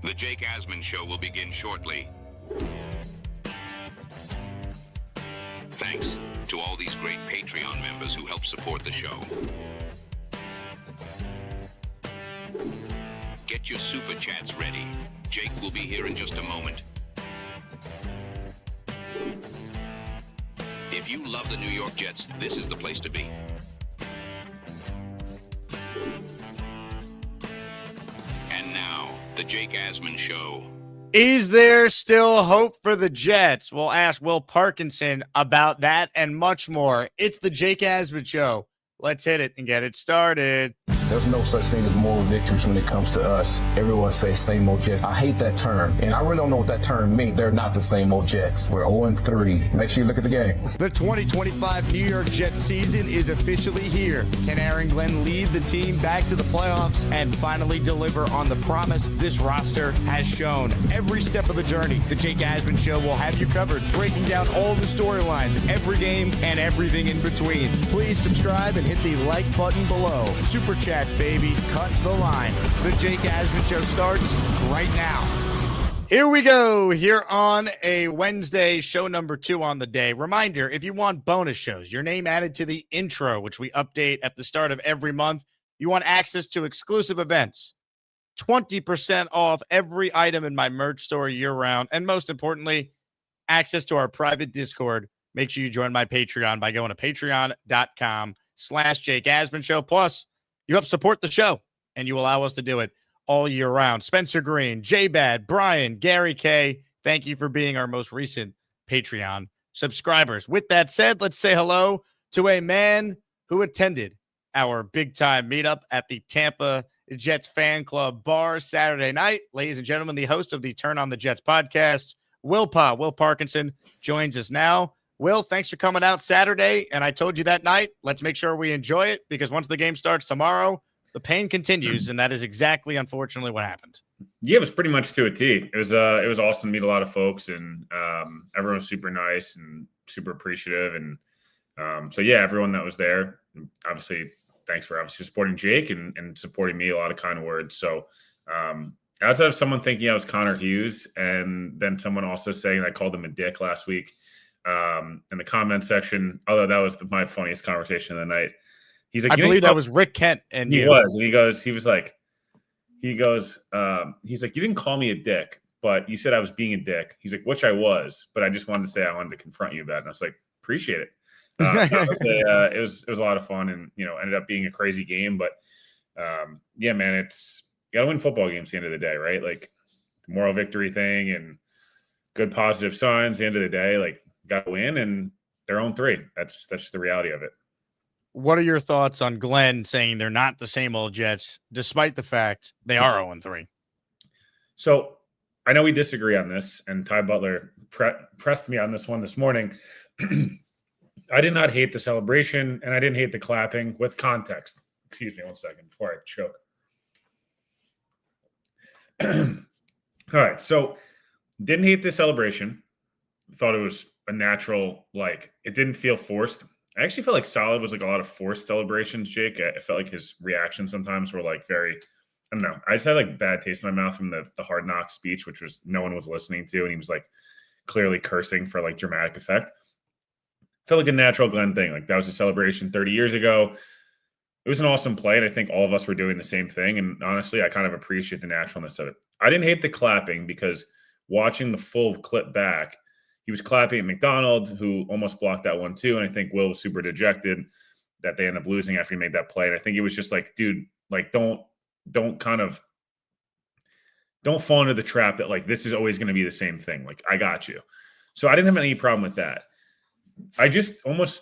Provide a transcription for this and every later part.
The Jake Asman Show will begin shortly. Thanks to all these great Patreon members who help support the show. Get your super chats ready. Jake will be here in just a moment. If you love the New York Jets, this is the place to be. And now, the Jake Asman Show. Is there still hope for the Jets? We'll ask Will Parkinson about that and much more. It's the Jake Asman Show. Let's hit it and get it started. There's no such thing as moral victories when it comes to us. Everyone says same old Jets. I hate that term, and I really don't know what that term means. They're not the same old Jets. We're 0-3. Make sure you look at the game. The 2025 New York Jets season is officially here. Can Aaron Glenn lead the team back to the playoffs and finally deliver on the promise this roster has shown? Every step of the journey, the Jake Asman Show will have you covered, breaking down all the storylines, every game, and everything in between. Please subscribe and hit the like button below. Super chat, baby. Cut the line. The Jake Asman Show starts right now. Here we go. Here on a Wednesday, show number 2 on the day. Reminder, if you want bonus shows, your name added to the intro, which we update at the start of every month, you want access to exclusive events, 20% off every item in my merch store year-round, and most importantly, access to our private Discord. Make sure you join my Patreon by going to patreon.com/Jake Asman Show. Plus, you help support the show, and you allow us to do it all year round. Spencer Green, J-Bad, Brian, Gary K., thank you for being our most recent Patreon subscribers. With that said, let's say hello to a man who attended our big-time meetup at the Tampa Jets Fan Club bar Saturday night. Ladies and gentlemen, the host of the Turn on the Jets podcast, Will Parkinson, joins us now. Will, thanks for coming out Saturday, and I told you that night, let's make sure we enjoy it, because once the game starts tomorrow, the pain continues, and that is exactly, unfortunately, what happened. Yeah, it was pretty much to a T. It was awesome to meet a lot of folks, and everyone was super nice and super appreciative, and so yeah, everyone that was there, obviously, thanks for obviously supporting Jake and supporting me. A lot of kind words. So outside of someone thinking I was Connor Hughes, and then someone also saying I called him a dick last week. In the comment section, although that was my funniest conversation of the night. He's like, I believe that was Rick Kent, and he was. And he was like, you didn't call me a dick, but you said I was being a dick. He's like, which I was, but I just wanted to say I wanted to confront you about it. And I was like, appreciate it. It was a lot of fun, and ended up being a crazy game. But yeah, man, you got to win football games at the end of the day, right? Like the moral victory thing and good positive signs. At the end of the day, like, got to win, and they're 0-3. That's just the reality of it. What are your thoughts on Glenn saying they're not the same old Jets, despite the fact they are 0-3? So I know we disagree on this, and Ty Butler pressed me on this one this morning. I did not hate the celebration, and I didn't hate the clapping with context. Excuse me one second before I choke. All right, so didn't hate the celebration. Thought it was a natural, like, it didn't feel forced. I actually felt like Solid was like a lot of forced celebrations, Jake. I felt like his reactions sometimes were like very, I don't know. I just had like bad taste in my mouth from the Hard Knocks speech, which was no one was listening to. And he was like clearly cursing for like dramatic effect. Felt like a natural Glenn thing. Like that was a celebration 30 years ago. It was an awesome play. And I think all of us were doing the same thing. And honestly, I kind of appreciate the naturalness of it. I didn't hate the clapping because watching the full clip back, he was clapping at McDonald, who almost blocked that one too. And I think Will was super dejected that they ended up losing after he made that play. And I think it was just like, dude, like don't fall into the trap that like this is always going to be the same thing. Like I got you. So I didn't have any problem with that. I just almost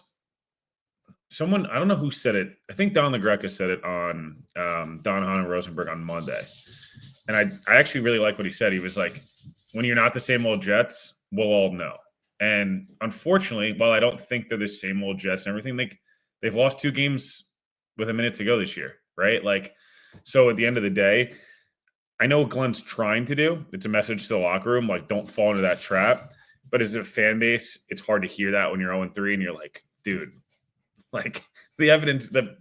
someone, I don't know who said it. I think Don LaGreca said it on Don Hahn and Rosenberg on Monday. And I actually really like what he said. He was like, when you're not the same old Jets, we'll all know. And unfortunately, while I don't think they're the same old Jets and everything, they've lost 2 games with a minute to go this year, right? Like, so at the end of the day, I know what Glenn's trying to do. It's a message to the locker room, like, don't fall into that trap. But as a fan base, it's hard to hear that when you're 0-3 and you're like, dude, like the evidence that,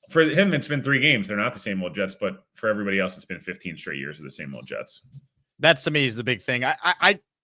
For him, it's been 3 games. They're not the same old Jets, but for everybody else, it's been 15 straight years of the same old Jets. That's to me is the big thing.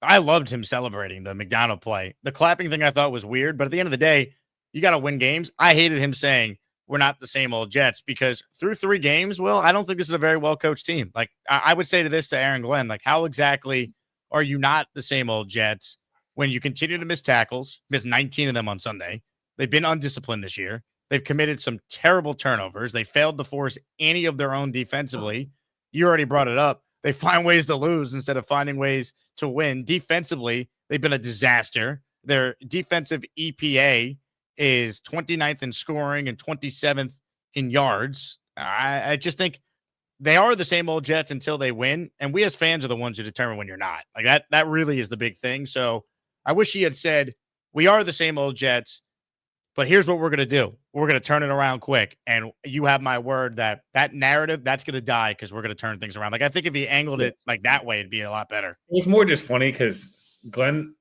I loved him celebrating the McDonald play. The clapping thing I thought was weird, but at the end of the day, you got to win games. I hated him saying we're not the same old Jets because through 3 games, Will, I don't think this is a very well coached team. Like I would say to Aaron Glenn, like how exactly are you not the same old Jets when you continue to miss tackles, miss 19 of them on Sunday? They've been undisciplined this year. They've committed some terrible turnovers. They failed to force any of their own defensively. You already brought it up. They find ways to lose instead of finding ways to win. Defensively, they've been a disaster. Their defensive EPA is 29th in scoring and 27th in yards. I just think they are the same old Jets until they win. And we as fans are the ones who determine when you're not. Like that really is the big thing. So I wish he had said, we are the same old Jets, but here's what we're going to do. We're going to turn it around quick. And you have my word that narrative, that's going to die because we're going to turn things around. Like, I think if he angled it like that way, it'd be a lot better. It was more just funny because Glenn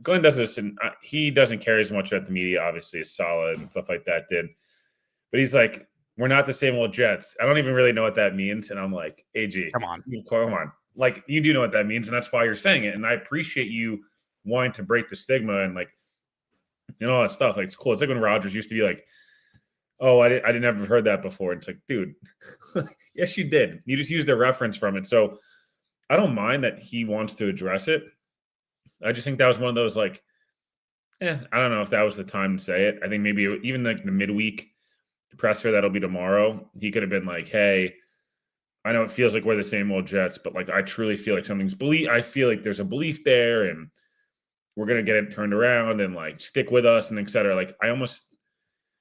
does this, and he doesn't care as much about the media, obviously, is solid and stuff like that did. But he's like, we're not the same old Jets. I don't even really know what that means. And I'm like, AG, come on. Like, you do know what that means, and that's why you're saying it. And I appreciate you wanting to break the stigma and, like, all that stuff. Like, it's cool. It's like when Rodgers used to be like, oh, I didn't ever heard that before. It's like, dude, yes, you did. You just used a reference from it. So I don't mind that he wants to address it. I just think that was one of those, like, I don't know if that was the time to say it. I think maybe even like the midweek presser that'll be tomorrow, he could have been like, hey, I know it feels like we're the same old Jets, but like I truly feel like I feel like there's a belief there and we're going to get it turned around and like stick with us and et cetera. Like I almost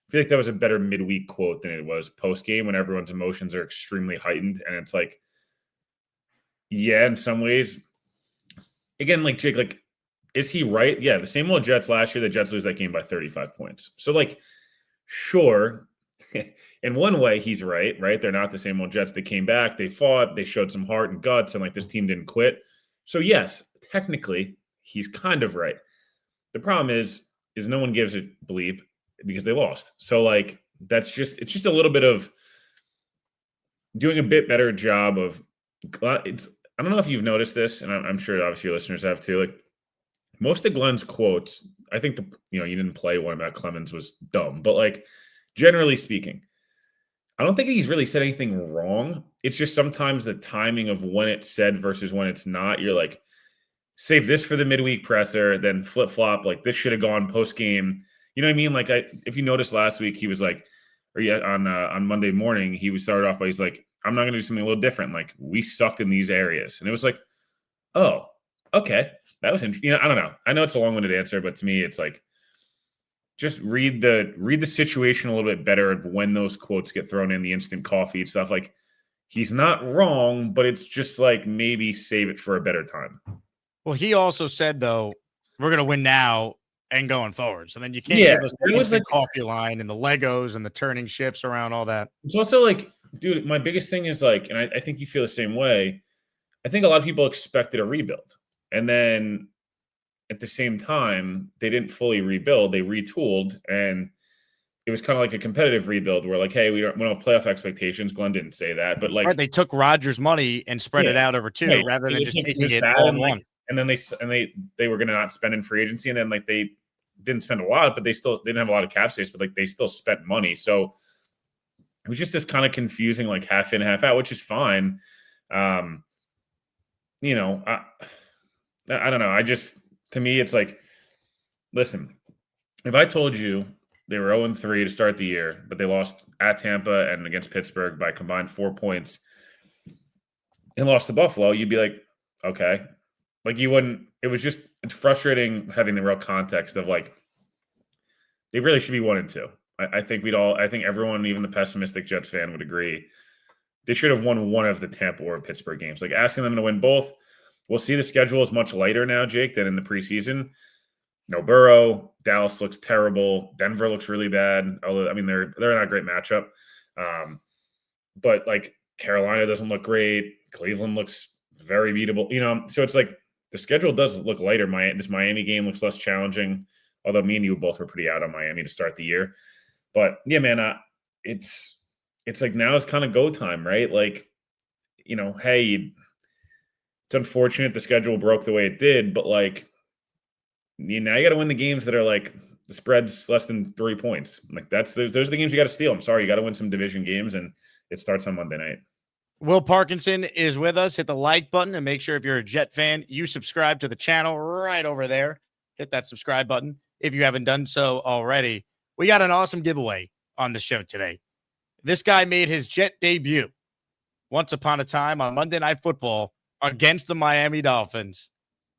feel like that was a better midweek quote than it was post game when everyone's emotions are extremely heightened. And it's like, yeah, in some ways, again, like Jake, like, is he right? Yeah, the same old Jets last year, the Jets lose that game by 35 points. So like, sure, in one way he's right? They're not the same old Jets. They came back, they fought, they showed some heart and guts, and like this team didn't quit. So yes, technically he's kind of right. The problem is no one gives a bleep because they lost. So like it's just a little bit of doing a bit better job of I don't know if you've noticed this, and I'm sure obviously your listeners have too. Like most of Glenn's quotes, I think you didn't play one about Clemens was dumb, but like generally speaking, I don't think he's really said anything wrong. It's just sometimes the timing of when it's said versus when it's not. You're like, save this for the midweek presser, then flip flop. Like this should have gone post game. You know what I mean? Like if you noticed last week, he was like, on Monday morning, he was started off by he's like, I'm not going to do something a little different. Like we sucked in these areas, and it was like, oh, okay, that was interesting. I don't know. I know it's a long-winded answer, but to me, it's like just read the situation a little bit better of when those quotes get thrown in, the instant coffee stuff. Like he's not wrong, but it's just like maybe save it for a better time. Well, he also said though, we're going to win now and going forward. So then you can't give us the instant coffee line and the Legos and the turning ships around all that. It's also like, dude, my biggest thing is like, and I think you feel the same way. I think a lot of people expected a rebuild. And then at the same time, they didn't fully rebuild. They retooled. And it was kind of like a competitive rebuild where like, hey, we don't have playoff expectations. Glenn didn't say that. But like, right, they took Rodgers' money and spread it out over two rather than just taking it all in one. And then they were going to not spend in free agency. And then like they didn't spend a lot, but they didn't have a lot of cap space, but like they still spent money. So it was just this kind of confusing, like half in, half out, which is fine. I don't know. To me, it's like, listen, if I told you they were 0-3 to start the year, but they lost at Tampa and against Pittsburgh by combined 4 points and lost to Buffalo, you'd be like, okay. Like you wouldn't, it's frustrating having the real context of like, they really should be 1-2. I think everyone, even the pessimistic Jets fan would agree. They should have won one of the Tampa or Pittsburgh games. Like asking them to win both. We'll see the schedule is much lighter now, Jake, than in the preseason. No Burrow. Dallas looks terrible. Denver looks really bad. Although, I mean, they're not a great matchup. But like Carolina doesn't look great. Cleveland looks very beatable. So it's like the schedule does look lighter. This Miami game looks less challenging. Although me and you both were pretty out on Miami to start the year. But yeah, man, it's like now is kind of go time, right? Like, hey, it's unfortunate the schedule broke the way it did, but like, now you got to win the games that are like the spread's less than 3 points. Like those are the games you got to steal. I'm sorry, you got to win some division games, and it starts on Monday night. Will Parkinson is with us. Hit the like button and make sure if you're a Jet fan, you subscribe to the channel right over there. Hit that subscribe button if you haven't done so already. We got an awesome giveaway on the show today. This guy made his Jet debut once upon a time on Monday Night Football against the Miami Dolphins.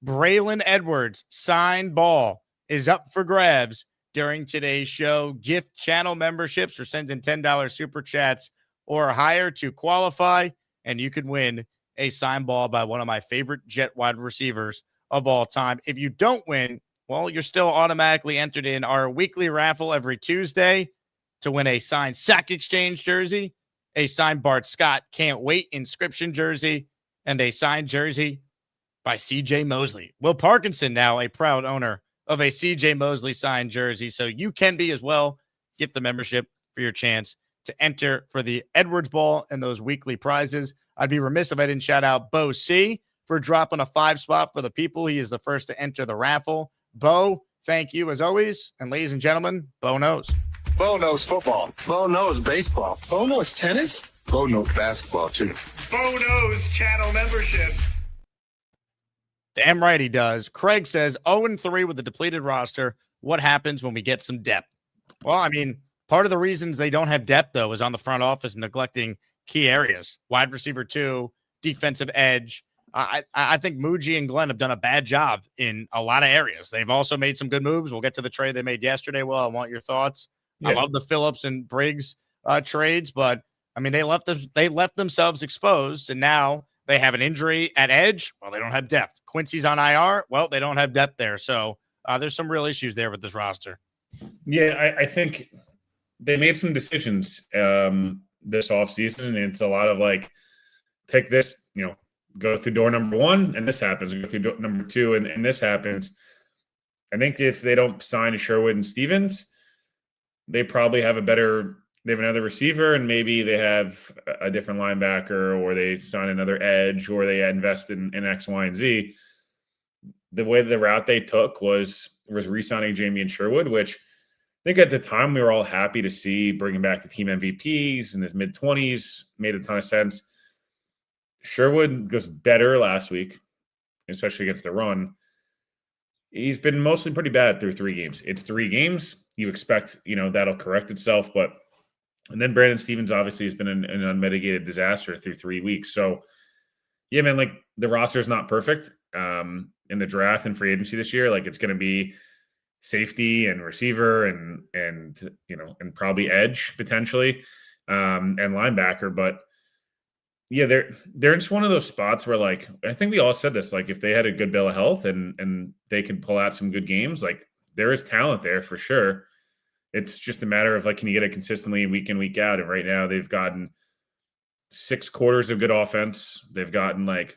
Braylon Edwards' signed ball is up for grabs during today's show. Gift channel memberships or send in $10 super chats or higher to qualify, and you could win a signed ball by one of my favorite Jet wide receivers of all time. If you don't win, well, you're still automatically entered in our weekly raffle every Tuesday to win a signed Sack Exchange jersey, a signed Bart Scott Can't Wait inscription jersey, and a signed jersey by C.J. Mosley. Will Parkinson now a proud owner of a C.J. Mosley signed jersey, so you can be as well. Get the membership for your chance to enter for the Edwards Ball and those weekly prizes. I'd be remiss if I didn't shout out Bo C for dropping a 5 spot for the people. He is the first to enter the raffle. Bo, thank you as always. And ladies and gentlemen, Bo knows. Bo knows football. Bo knows baseball. Bo knows tennis. Bo knows basketball, too. Bo knows channel memberships. Damn right he does. Craig says 0-3 with the depleted roster. What happens when we get some depth? Well, I mean, part of the reasons they don't have depth, though, is on the front office neglecting key areas. Wide receiver 2, defensive edge. I think Muji and Glenn have done a bad job in a lot of areas. They've also made some good moves. We'll get to the trade they made yesterday. Well, I want your thoughts. Yeah. I love the Phillips and Briggs trades, but, I mean, they left themselves exposed, and now they have an injury at edge. Well, they don't have depth. Quincy's on IR. Well, they don't have depth there. So there's some real issues there with this roster. Yeah, I think they made some decisions this offseason, and it's a lot of like, pick this, go through door number 1, and this happens. Go through door number 2, and this happens. I think if they don't sign Sherwood and Stevens, they probably have they have another receiver, and maybe they have a different linebacker, or they sign another edge, or they invest in X, Y, and Z. The way the route they took was re-signing Jamie and Sherwood, which I think at the time we were all happy to see, bringing back the team MVPs in his mid-20s, made a ton of sense. Sherwood was better last week, especially against the run. He's been mostly pretty bad through 3 games. It's 3 games. You expect, that'll correct itself. And then Brandon Stevens obviously has been an unmitigated disaster through 3 weeks. So, yeah, man, like the roster is not perfect in the draft and free agency this year. Like it's going to be safety and receiver and probably edge potentially and linebacker. But yeah, they're just one of those spots where, like, I think we all said this, like if they had a good bill of health and they could pull out some good games, like there is talent there for sure. It's just a matter of like, can you get it consistently week in, week out? And right now they've gotten 6 quarters of good offense. They've gotten like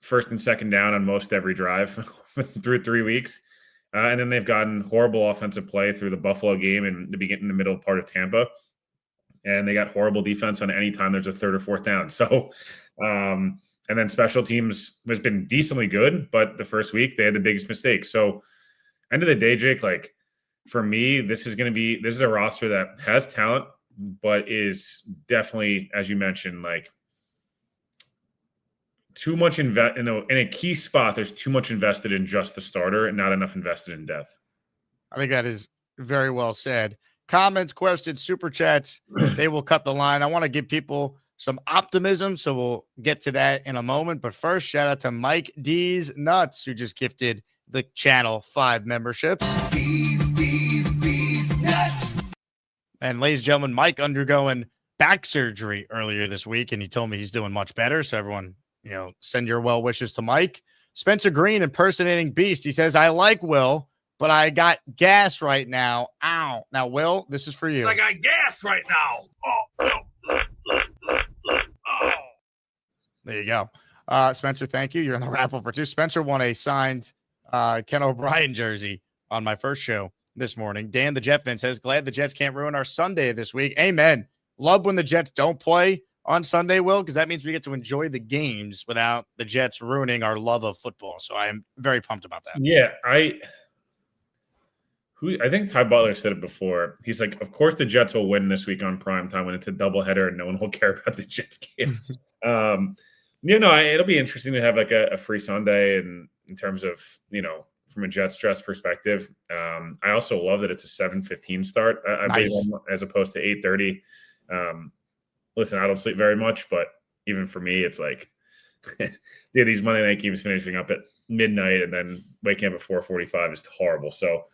first and second down on most every drive through 3 weeks. And then they've gotten horrible offensive play through the Buffalo game and the middle part of Tampa. And they got horrible defense on any time there's a 3rd or 4th down. So, and then special teams has been decently good, but the first week they had the biggest mistake. So end of the day, Jake, like for me, this is a roster that has talent, but is definitely, as you mentioned, like too much in a key spot. There's too much invested in just the starter and not enough invested in depth. I think that is very well said. Comments, questions, super chats, they will cut the line. I want to give people some optimism, so we'll get to that in a moment. But first, shout out to Mike D's Nuts, who just gifted the channel 5 memberships. D's Nuts. And ladies and gentlemen, Mike undergoing back surgery earlier this week, and he told me he's doing much better. So everyone, send your well wishes to Mike. Spencer Green impersonating Beast. He says, I like Will, but I got gas right now. Ow. Now, Will, this is for you. I got gas right now. Oh. There you go. Spencer, thank you. You're in the raffle for 2. Spencer won a signed Ken O'Brien jersey on my first show this morning. Dan the Jet fan says, glad the Jets can't ruin our Sunday this week. Amen. Love when the Jets don't play on Sunday, Will, because that means we get to enjoy the games without the Jets ruining our love of football. So I am very pumped about that. Yeah, I think Ty Butler said it before. He's like, of course the Jets will win this week on prime time when it's a doubleheader and no one will care about the Jets game. It'll be interesting to have like a free Sunday and in terms of, from a Jets stress perspective. I also love that it's a 7:15 start. Nice. As opposed to 8:30. Listen, I don't sleep very much, but even for me, it's like, these Monday night games finishing up at midnight and then waking up at 4:45 is horrible. So,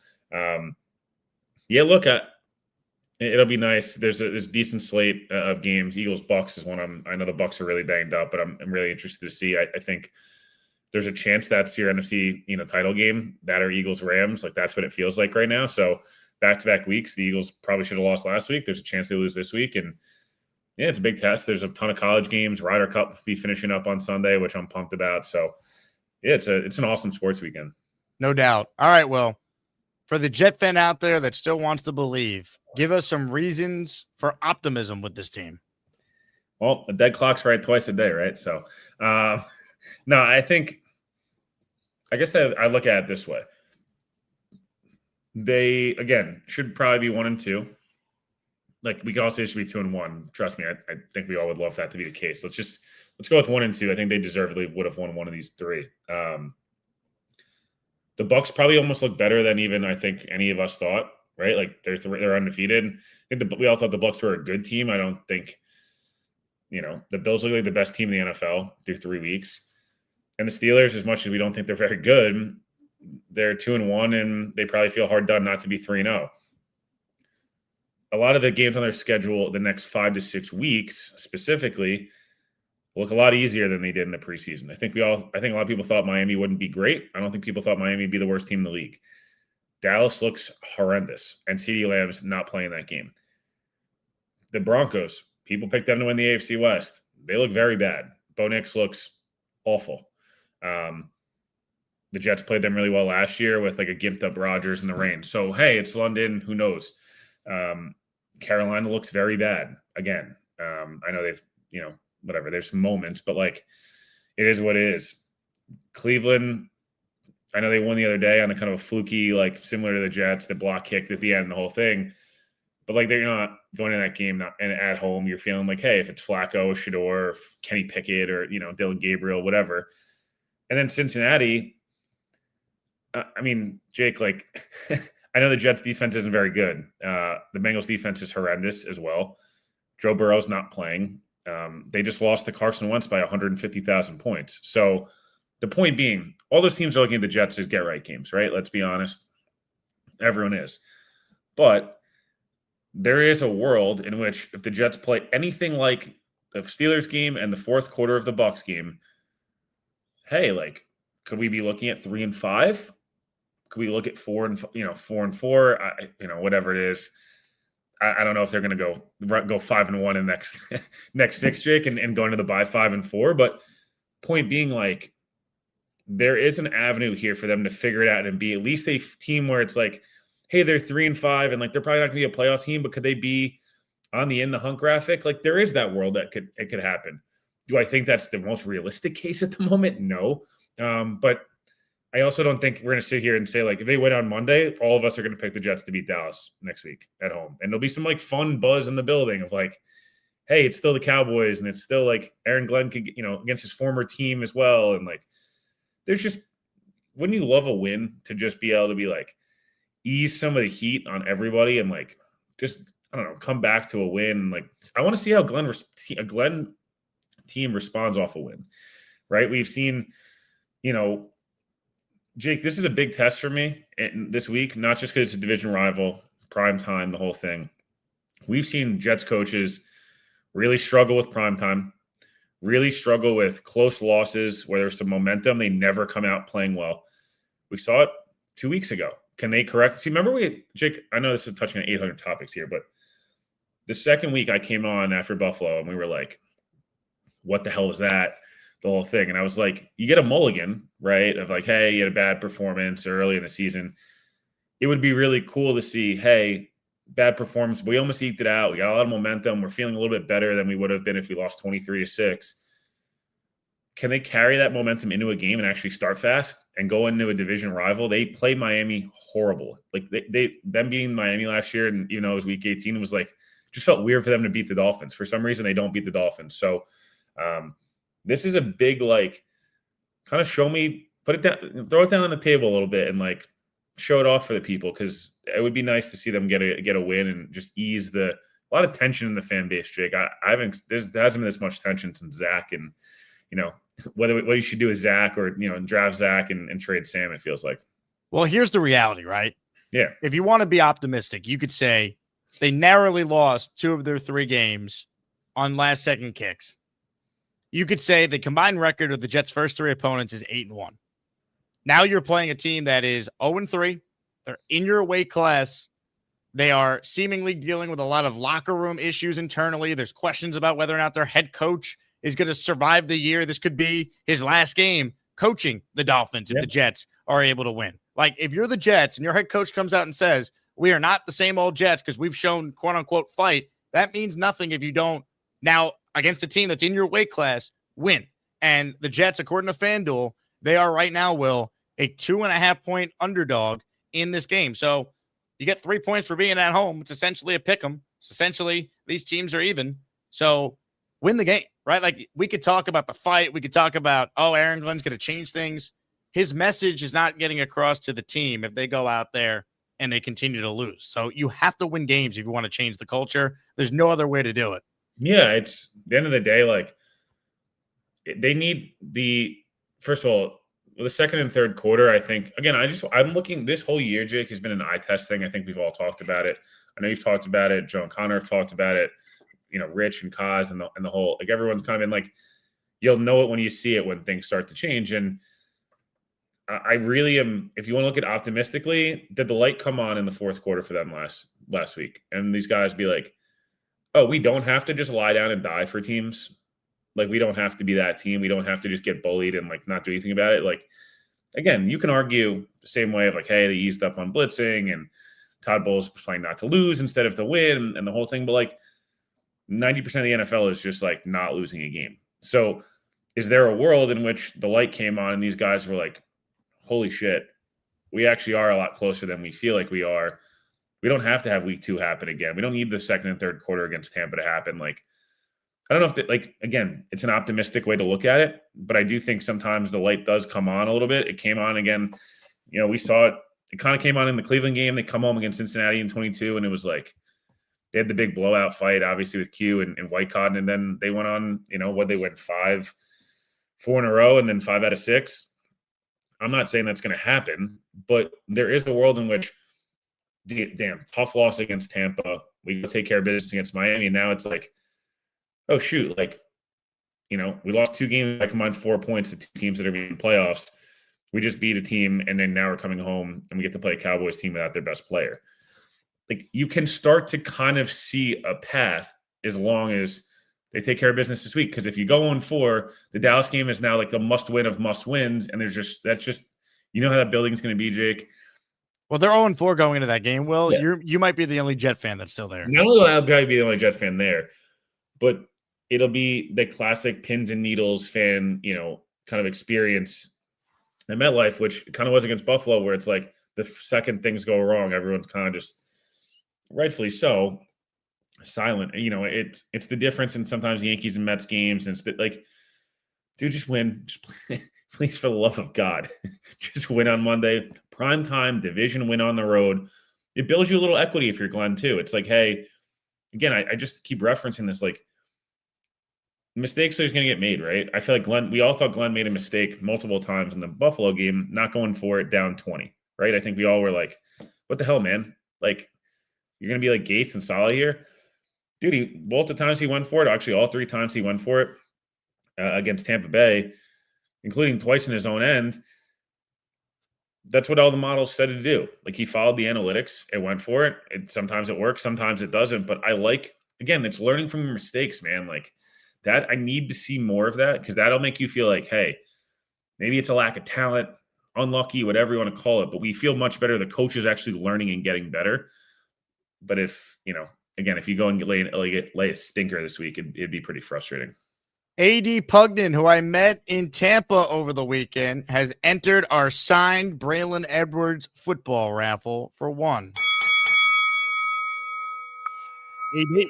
it'll be nice. There's a decent slate of games. Eagles Bucks is one I know the Bucks are really banged up, but I'm really interested to see. I think there's a chance that's your NFC title game. That or Eagles Rams. Like that's what it feels like right now. So back-to-back weeks, the Eagles probably should have lost last week. There's a chance they lose this week, and yeah, it's a big test. There's a ton of college games. Ryder Cup will be finishing up on Sunday, which I'm pumped about. So yeah, it's an awesome sports weekend. No doubt. All right, Will. For the Jet fan out there that still wants to believe, give us some reasons for optimism with this team. Well, the dead clock's right twice a day, right? So, no, I guess I look at it this way. They, again, should probably be 1-2. Like, we can all say it should be 2-1. Trust me, I think we all would love that to be the case. Let's go with 1-2. I think they deservedly would have won one of these three. The Bucks probably almost look better than even I think any of us thought, right? Like they're undefeated. I think we all thought the Bucks were a good team. I don't think, the Bills look like the best team in the NFL through 3 weeks. And the Steelers, as much as we don't think they're very good, they're 2-1, and they probably feel hard done not to be 3-0. A lot of the games on their schedule the next 5 to 6 weeks specifically look a lot easier than they did in the preseason. I think a lot of people thought Miami wouldn't be great. I don't think people thought Miami would be the worst team in the league. Dallas looks horrendous, and CeeDee Lamb's not playing that game. The Broncos, people picked them to win the AFC West. They look very bad. Bo Nix looks awful. The Jets played them really well last year with like a gimped up Rodgers in the rain. So, hey, it's London. Who knows? Carolina looks very bad again. I know they've, whatever, there's some moments, but like it is what it is. Cleveland, I know they won the other day on a kind of a fluky, like similar to the Jets, the block kicked at the end, the whole thing. But like they're not going in that game and at home, you're feeling like, hey, if it's Flacco, Shador, Kenny Pickett, or Dylan Gabriel, whatever. And then Cincinnati, Jake, like I know the Jets defense isn't very good. The Bengals defense is horrendous as well. Joe Burrow's not playing. They just lost to Carson Wentz by 150,000 points. So the point being, all those teams are looking at the Jets as get-right games, right? Let's be honest. Everyone is. But there is a world in which if the Jets play anything like the Steelers game and the fourth quarter of the Bucs game, hey, like, could we be looking at 3-5? Could we look at 4-4? Whatever it is. I don't know if they're going to go 5-1 in next six, Jake, and go into the bye 5-4. But point being, like, there is an avenue here for them to figure it out and be at least a team where it's like, hey, they're 3-5, and like they're probably not going to be a playoff team, but could they be on the in the hunt graphic? Like there is that world that it could happen. Do I think that's the most realistic case at the moment? No, but I also don't think we're going to sit here and say, like, if they win on Monday, all of us are going to pick the Jets to beat Dallas next week at home. And there'll be some, like, fun buzz in the building of, like, hey, it's still the Cowboys, and it's still, like, Aaron Glenn could, against his former team as well. And, like, there's just – wouldn't you love a win to just be able to be, like, ease some of the heat on everybody and, like, just, I don't know, come back to a win. Like, I want to see how a Glenn team responds off a win, right? We've seen, Jake, this is a big test for me this week, not just because it's a division rival, prime time, the whole thing. We've seen Jets coaches really struggle with prime time, really struggle with close losses where there's some momentum. They never come out playing well. We saw it 2 weeks ago. Can they correct? See, remember Jake, I know this is touching on 800 topics here, but the second week I came on after Buffalo and we were like, what the hell was that? The whole thing. And I was like, you get a mulligan, right? Of like, hey, you had a bad performance early in the season. It would be really cool to see, hey, bad performance. We almost eked it out. We got a lot of momentum. We're feeling a little bit better than we would have been if we lost 23-6. Can they carry that momentum into a game and actually start fast and go into a division rival? They played Miami horrible. Like them beating Miami last year, and it was week 18, it was like just felt weird for them to beat the Dolphins. For some reason, they don't beat the Dolphins. So this is a big kind of show me, put it down, throw it down on the table a little bit, and show it off for the people, because it would be nice to see them get a win and just ease a lot of tension in the fan base. Jake, there hasn't been this much tension since Zach, and what you should do with Zach, or draft Zach and trade Sam, it feels like. Well, here's the reality, right? Yeah. If you want to be optimistic, you could say they narrowly lost 2 of their 3 games on last-second kicks. You could say the combined record of the Jets' first 3 opponents is 8-1. Now you're playing a team that is 0-3. They're in your weight class. They are seemingly dealing with a lot of locker room issues internally. There's questions about whether or not their head coach is going to survive the year. This could be his last game coaching the Dolphins if the Jets are able to win. If you're the Jets and your head coach comes out and says, we are not the same old Jets because we've shown quote unquote fight, that means nothing if you don't now against a team that's in your weight class win. And the Jets, according to FanDuel, they are right now, Will, a 2.5-point underdog in this game. So you get 3 points for being at home. It's essentially a pick 'em. It's essentially these teams are even. So win the game, right? We could talk about the fight. We could talk about, Aaron Glenn's going to change things. His message is not getting across to the team if they go out there and they continue to lose. So you have to win games if you want to change the culture. There's no other way to do it. Yeah, it's the end of the day, they need first of all, the second and third quarter, I think, again, I'm looking, this whole year, Jake, has been an eye test thing. I think we've all talked about it. I know you've talked about it. Joe and Connor have talked about it. Rich and Kaz and the whole, everyone's kind of been you'll know it when you see it, when things start to change. And I really am, if you want to look at optimistically, did the light come on in the fourth quarter for them last week? And these guys be like, we don't have to just lie down and die for teams. We don't have to be that team. We don't have to just get bullied and not do anything about it. Again, you can argue the same way of hey, they eased up on blitzing and Todd Bowles was playing not to lose instead of to win and the whole thing. But 90% of the NFL is just not losing a game. So is there a world in which the light came on and these guys were holy shit, we actually are a lot closer than we feel like we are. We don't have to have week 2 happen again. We don't need the second and third quarter against Tampa to happen. I don't know if again, it's an optimistic way to look at it, but I do think sometimes the light does come on a little bit. It came on again. We saw it. It kind of came on in the Cleveland game. They come home against Cincinnati in 22, and it was they had the big blowout fight, obviously with Q and White Cotton, and then they went on, they went 4 in a row, and then 5 out of 6. I'm not saying that's going to happen, but there is a world in which, damn, tough loss against Tampa. We go take care of business against Miami, and now it's oh, shoot, we lost 2 games by combined 4 points to 2 teams that are in playoffs. We just beat a team, and then now we're coming home, and we get to play a Cowboys team without their best player. You can start to kind of see a path as long as they take care of business this week. Because if you go 0-4, the Dallas game is now the must-win of must-wins, and that's just how that building's going to be, Jake. Well, they're 0-4 going into that game, Will. Yeah. You might be the only Jet fan that's still there. Not only will I probably be the only Jet fan there, but it'll be the classic pins and needles fan, kind of experience at MetLife, which kind of was against Buffalo, where it's the second things go wrong, everyone's kind of just rightfully so silent. It's the difference in sometimes the Yankees and Mets games. And it's dude, just win. Just play. Please, for the love of God, just win on Monday. Prime time, division win on the road. It builds you a little equity if you're Glenn too. It's hey, again, I just keep referencing this, mistakes are going to get made, right? I feel we all thought Glenn made a mistake multiple times in the Buffalo game, not going for it down 20, right? I think we all were what the hell, man? You're going to be Gase and Saleh here? Dude, both the times he went for it, actually all 3 times he went for it against Tampa Bay, including twice in his own end. That's what all the models said to do. He followed the analytics and went for it. Sometimes it works, sometimes it doesn't. But again, it's learning from your mistakes, man. That I need to see more of that, because that'll make you feel hey, maybe it's a lack of talent, unlucky, whatever you want to call it, but we feel much better. The coach is actually learning and getting better. But if, again, if you go and lay a stinker this week, it'd be pretty frustrating. A.D. Pugnan, who I met in Tampa over the weekend, has entered our signed Braylon Edwards football raffle for one. A.D.,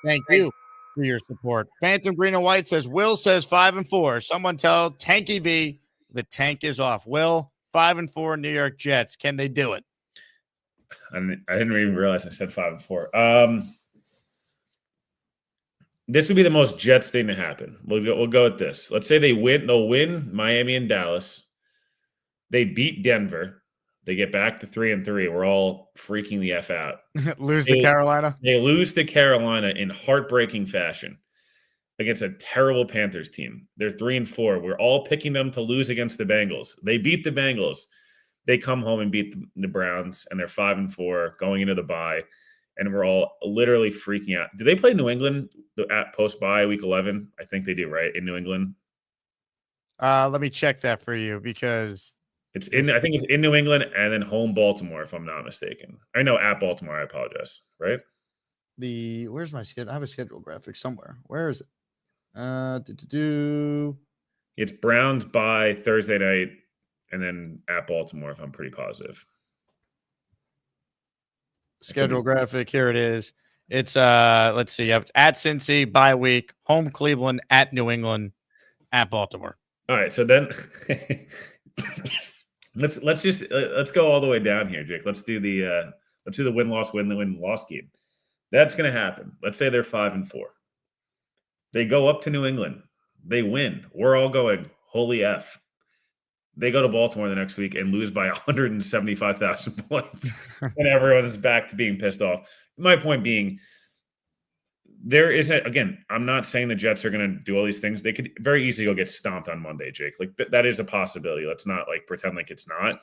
thank you for your support. Phantom Green and White says, Will says 5-4. Someone tell Tanky B the tank is off. Will, 5-4 New York Jets. Can they do it? I didn't even realize I said 5-4. This would be the most Jets thing to happen. We'll go with this. Let's say they win. They'll win Miami and Dallas. They beat Denver. They get back to 3-3. We're all freaking the F out. Lose to Carolina? They lose to Carolina in heartbreaking fashion against a terrible Panthers team. They're 3-4. We're all picking them to lose against the Bengals. They beat the Bengals. They come home and beat the Browns, and they're 5-4 going into the bye. And we're all literally freaking out. Do they play New England at post-bye week 11? I think they do, right? In New England? Let me check that for you because I think it's in New England and then home Baltimore, if I'm not mistaken. I know at Baltimore, I apologize, right? Where's my schedule? I have a schedule graphic somewhere. Where is it? It's Browns by Thursday night and then at Baltimore, if I'm pretty positive. Schedule graphic. Here it is. It's let's see. At Cincy, bye week, home Cleveland, at New England, at Baltimore. All right, so then let's go all the way down here, Jake. Let's do the win-loss game. That's going to happen. Let's say they're 5-4. They go up to New England. They win. We're all going, holy F. They go to Baltimore the next week and lose by 175,000 points. And everyone is back to being pissed off. My point being, there isn't, again, I'm not saying the Jets are going to do all these things. They could very easily go get stomped on Monday, Jake. Like that is a possibility. Let's not pretend like it's not.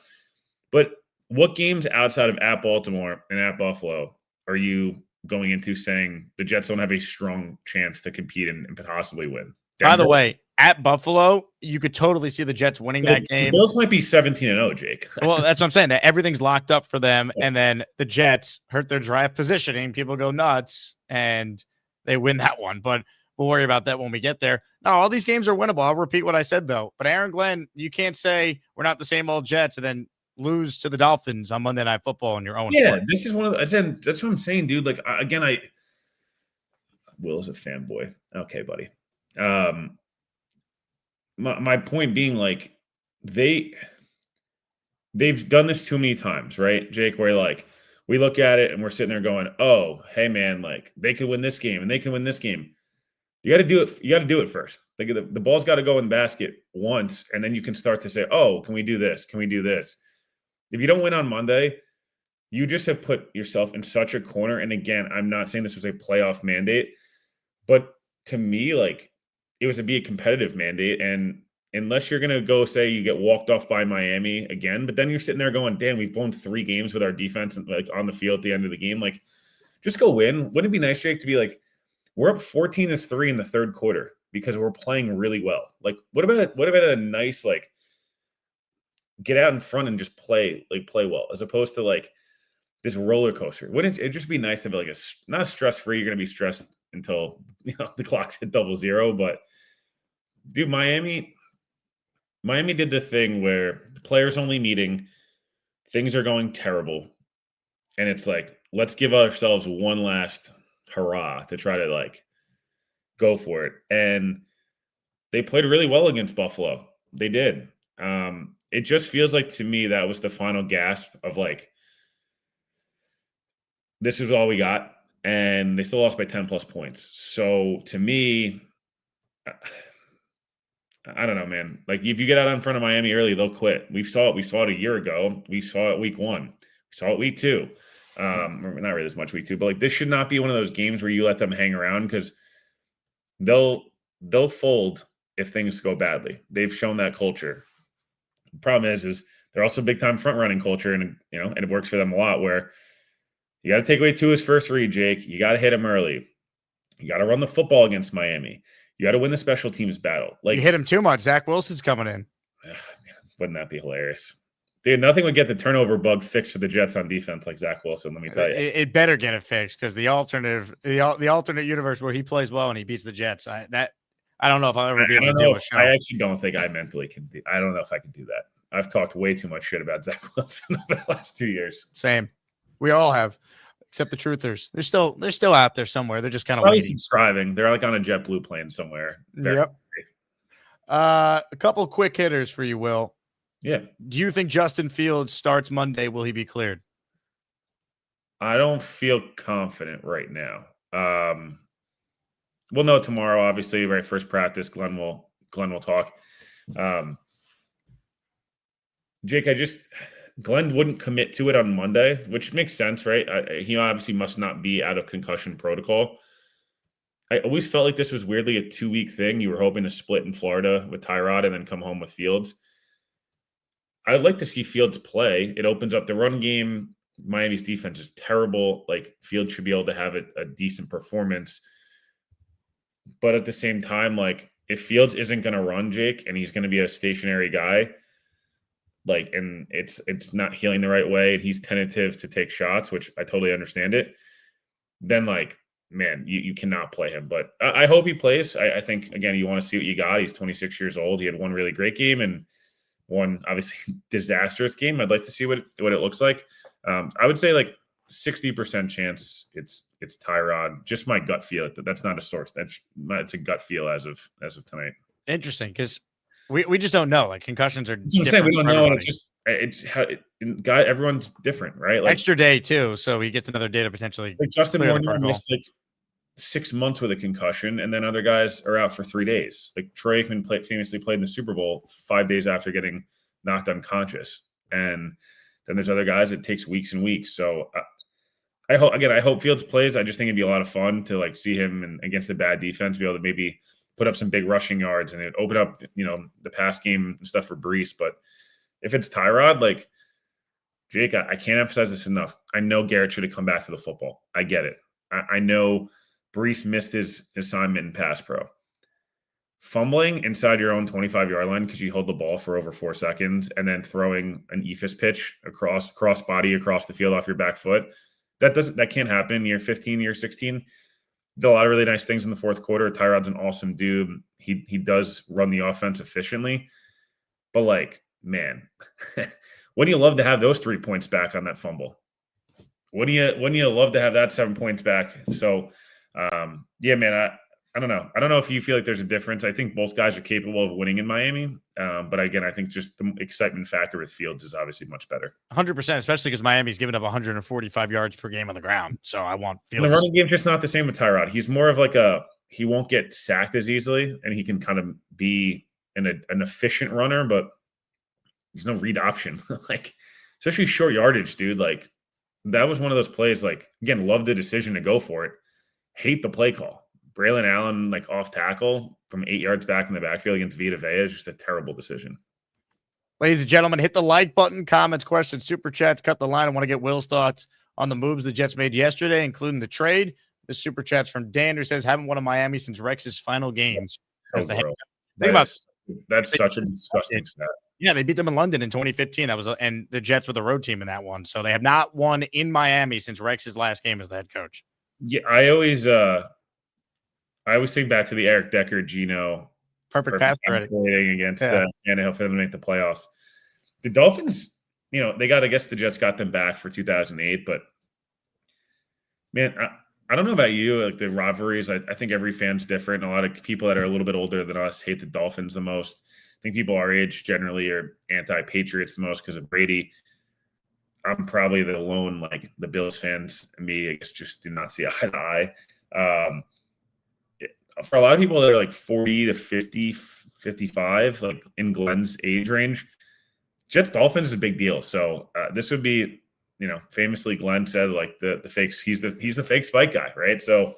But what games outside of at Baltimore and at Buffalo are you going into saying the Jets don't have a strong chance to compete and possibly win? Denver. By the way, at Buffalo, you could totally see the Jets winning that game. The Bills might be 17-0, Jake. Well, that's what I'm saying. That everything's locked up for them, and then the Jets hurt their draft positioning. People go nuts, and they win that one. But we'll worry about that when we get there. No, all these games are winnable. I'll repeat what I said, though. But Aaron Glenn, you can't say we're not the same old Jets and then lose to the Dolphins on Monday Night Football on your own. Yeah, this is one of the – that's what I'm saying, dude. Like, again, Will is a fanboy. Okay, buddy. My point being, like, they've done this too many times, right, Jake? Where like we look at it and we're sitting there going, "Oh, hey man, like they could win this game and they can win this game." You got to do it. You got to do it first. Like the ball's got to go in the basket once, and then you can start to say, "Oh, can we do this? Can we do this?" If you don't win on Monday, you just have put yourself in such a corner. And again, I'm not saying this was a playoff mandate, but to me, like, it was to be a competitive mandate. And unless you're going to go say you get walked off by Miami again, but then you're sitting there going, damn, we've won 3 games with our defense and like on the field at the end of the game. Like, just go win. Wouldn't it be nice, Jake, to be like, we're up 14-3 in the third quarter because we're playing really well. Like, what about a nice, like, get out in front and just play well, as opposed to like this roller coaster? Wouldn't it just be nice to be like not a stress-free, you're going to be stressed until the clock's hit 00, but dude, Miami did the thing where the players only meeting, things are going terrible, and it's like, let's give ourselves one last hurrah to try to like go for it. And they played really well against Buffalo. They did. It just feels like to me that was the final gasp of like, this is all we got. And they still lost by 10 plus points. So to me, I don't know, man. Like, if you get out in front of Miami early, they'll quit. We saw it a year ago. We saw it week 1. We saw it week 2. Not really as much week 2, but like, this should not be one of those games where you let them hang around, because they'll fold if things go badly. They've shown that culture. The problem is they're also big time front running culture, and and it works for them a lot, where you got to take away Tua's first read, Jake. You got to hit him early. You got to run the football against Miami. You got to win the special teams battle. Like, you hit him too much. Zach Wilson's coming in. Wouldn't that be hilarious? Nothing would get the turnover bug fixed for the Jets on defense like Zach Wilson. Let me tell you, it better get it fixed because the alternate universe where he plays well and he beats the Jets. I don't know if I'll ever be able to do a show. I actually don't think I mentally can do. I don't know if I can do that. I've talked way too much shit about Zach Wilson over the last 2 years. Same, we all have, except the truthers. They're still out there somewhere. They're just kind of waiting, striving. They're like on a JetBlue plane somewhere. Yep. A couple quick hitters for you, Will. Yeah. Do you think Justin Fields starts Monday? Will he be cleared? I don't feel confident right now. We'll know tomorrow, obviously, right? First practice, Glenn will talk. Jake, Glenn wouldn't commit to it on Monday, which makes sense, right? He obviously must not be out of concussion protocol. I always felt like this was weirdly a 2-week thing. You were hoping to split in Florida with Tyrod and then come home with Fields. I'd like to see Fields play. It opens up the run game. Miami's defense is terrible. Like, Fields should be able to have a decent performance. But at the same time, like, if Fields isn't going to run, Jake, and he's going to be a stationary guy, like, and it's not healing the right way, and he's tentative to take shots, which I totally understand it, then, like, man, you cannot play him. But I hope he plays. I think, again, you want to see what you got. He's 26 years old. He had one really great game and one obviously disastrous game. I'd like to see what it looks like. I would say like 60% chance it's Tyrod. Just my gut feel. That's not a source. It's a gut feel as of tonight. Interesting, because we just don't know. Like, concussions are. That's what I'm saying. We don't know, and it's how everyone's different, right? Like, extra day too, so he gets another day to potentially. Like Justin Moore missed like 6 months with a concussion, and then other guys are out for 3 days. Like Troy Aikman famously played in the Super Bowl 5 days after getting knocked unconscious, and then there's other guys it takes weeks and weeks. So I hope Fields plays. I just think it'd be a lot of fun to like see him and against the bad defense, be able to maybe put up some big rushing yards and it open up, the pass game and stuff for Brees. But if it's Tyrod, like, Jake, I can't emphasize this enough. I know Garrett should have come back to the football. I get it. I know Brees missed his assignment in pass pro. Fumbling inside your own 25-yard line because you hold the ball for over 4 seconds and then throwing an eephus pitch across body across the field off your back foot, that can't happen in year 15, year 16. Did a lot of really nice things in the fourth quarter. Tyrod's an awesome dude. He does run the offense efficiently. But, like, man, wouldn't you love to have those 3 points back on that fumble? Wouldn't you love to have that 7 points back? So, yeah, man, I don't know. I don't know if you feel like there's a difference. I think both guys are capable of winning in Miami. But again, I think just the excitement factor with Fields is obviously much better. 100%, especially because Miami's given up 145 yards per game on the ground. So I want Fields. The running game's just not the same with Tyrod. He's more of like he won't get sacked as easily, and he can kind of be an efficient runner, but there's no read option. Like, especially short yardage, dude. Like, that was one of those plays, like, again, love the decision to go for it. Hate the play call. Braylon Allen, like, off tackle from 8 yards back in the backfield against Vita Vea is just a terrible decision. Ladies and gentlemen, hit the like button, comments, questions, super chats, cut the line. I want to get Will's thoughts on the moves the Jets made yesterday, including the trade. The super chat's from Dan, who says, haven't won in Miami since Rex's final games. That's such a disgusting stat. Yeah, they beat them in London in 2015. And the Jets were the road team in that one. So they have not won in Miami since Rex's last game as the head coach. Yeah, I always think back to the Eric Decker, Geno perfect pass against Tannehill for them to make the playoffs. The Dolphins, they I guess the Jets got them back for 2008, but man, I don't know about you, like the rivalries. I think every fan's different. A lot of people that are a little bit older than us hate the Dolphins the most. I think people our age generally are anti-Patriots the most because of Brady. I'm probably the lone, like, the Bills fans and me, I guess, just do not see eye to eye. For a lot of people that are like 40 to 50, 55, like in Glenn's age range, Jets Dolphins is a big deal. So this would be, famously Glenn said, like, the fakes, he's the fake spike guy, right? So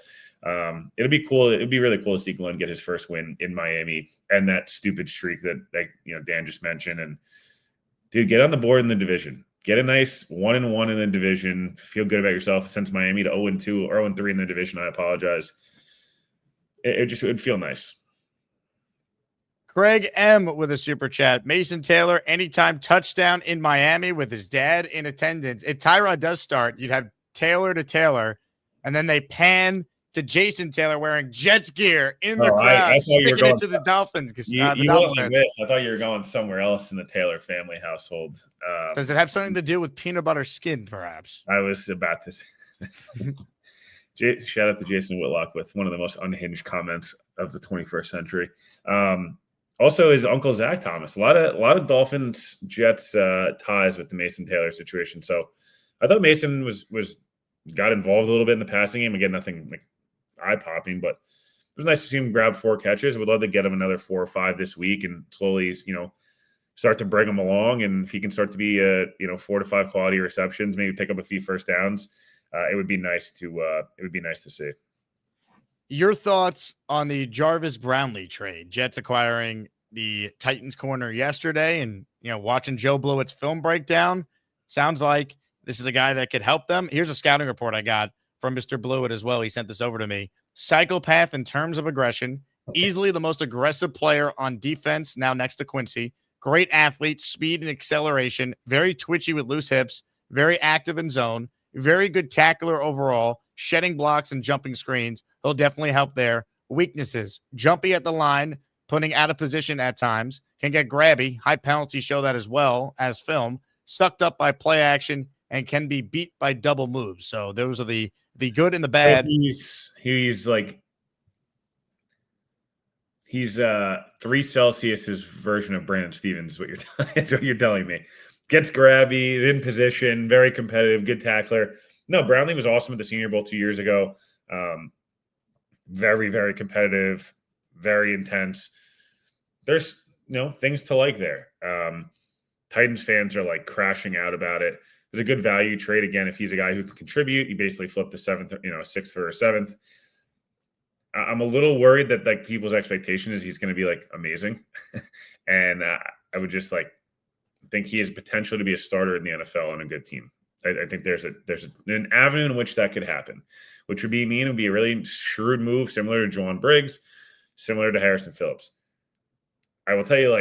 it'd be cool. It'd be really cool to see Glenn get his first win in Miami and that stupid streak that Dan just mentioned. And dude, get on the board in the division. Get a nice 1-1 in the division. Feel good about yourself. Since Miami to 0-2 or 0-3 in the division, I apologize. It would feel nice. Craig M with a super chat. Mason Taylor, anytime touchdown in Miami with his dad in attendance. If Tyrod does start, you'd have Taylor to Taylor, and then they pan to Jason Taylor wearing Jets gear in the crowd, I thought you were sticking going it to the Dolphins. You The went Dolphin like fans. this. I thought you were going somewhere else in the Taylor family household. Does it have something to do with peanut butter skin, perhaps? I was about to. Shout out to Jason Whitlock with one of the most unhinged comments of the 21st century. Also, his uncle Zach Thomas. A lot of Dolphins Jets ties with the Mason Taylor situation. So I thought Mason got involved a little bit in the passing game. Again, nothing like eye popping, but it was nice to see him grab 4 catches. Would love to get him another 4 or 5 this week and slowly, start to bring him along. And if he can start to be 4 to 5 quality receptions, maybe pick up a few first downs, it would be nice to see. Your thoughts on the Jarvis Brownlee trade? Jets acquiring the Titans corner yesterday, and watching Joe Blewett's film breakdown, sounds like this is a guy that could help them. Here's a scouting report I got from Mr. Blewett as well. He sent this over to me. Psychopath in terms of aggression, easily the most aggressive player on defense now next to Quincy. Great athlete, speed and acceleration, very twitchy with loose hips, very active in zone, very good tackler overall, shedding blocks and jumping screens. He'll definitely help there. Weaknesses, jumpy at the line, putting out of position at times, can get grabby, high penalties show that as well as film, sucked up by play action, and can be beat by double moves. So those are the good and the bad. He's 3 Celsius's version of Brandon Stevens. Is what you're telling me. Gets grabby, in position, very competitive, good tackler. No, Brownlee was awesome at the Senior Bowl 2 years ago. Very, very competitive, very intense. There's things to like there. Titans fans are like crashing out about it. There's a good value trade again. If he's a guy who can contribute, you basically flip the 6th for a 7th. I'm a little worried that like people's expectation is he's going to be like amazing, and I would just think he has potential to be a starter in the NFL on a good team. I think there's an avenue in which that could happen, which would be a really shrewd move, similar to Juwan Briggs, similar to Harrison Phillips. I will tell you,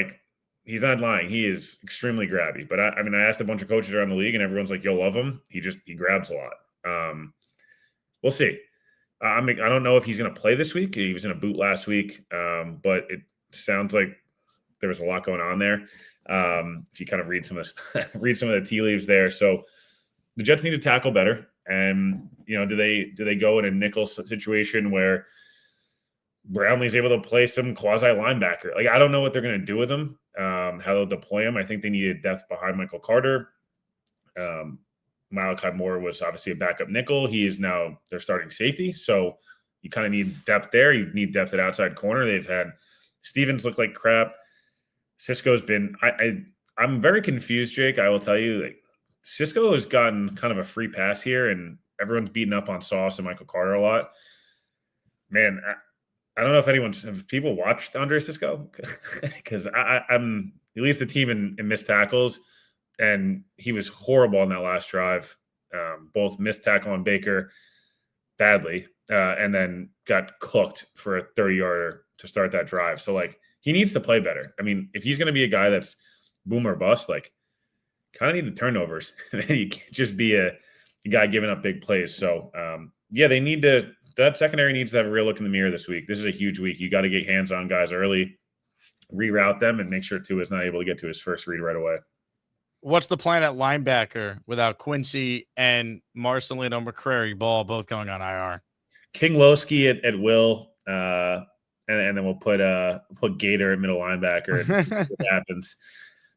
he's not lying. He is extremely grabby. But I asked a bunch of coaches around the league, and everyone's like, "You'll love him. He grabs a lot." We'll see. I don't know if he's going to play this week. He was in a boot last week, but it sounds like there was a lot going on there. If you kind of read some of the tea leaves there, so the Jets need to tackle better. And do they go in a nickel situation where Brownlee's able to play some quasi linebacker? I don't know what they're going to do with him, how they'll deploy him. I think they needed depth behind Michael Carter. Malachi Moore was obviously a backup nickel. He is now their starting safety. So you kind of need depth there. You need depth at outside corner. They've had Stevens look like crap. Cisco's been I'm very confused, Jake. I will tell you, Cisco has gotten kind of a free pass here, and everyone's beating up on Sauce and Michael Carter a lot. Man, I don't know if people watched Andre Cisco, because I'm he leads the team in missed tackles, and he was horrible on that last drive. Both missed tackle on Baker badly, and then got cooked for a 30-yarder to start that drive. So he needs to play better. If he's going to be a guy that's boom or bust, kind of need the turnovers. You can't just be a guy giving up big plays. So they need to. That secondary needs to have a real look in the mirror this week. This is a huge week. You got to get hands on guys early, reroute them, and make sure Tua is not able to get to his first read right away. What's the plan at linebacker without Quincy and Marcelino McCrary Ball both going on IR? King Lowski at will, and then we'll put Gator at middle linebacker and see what happens.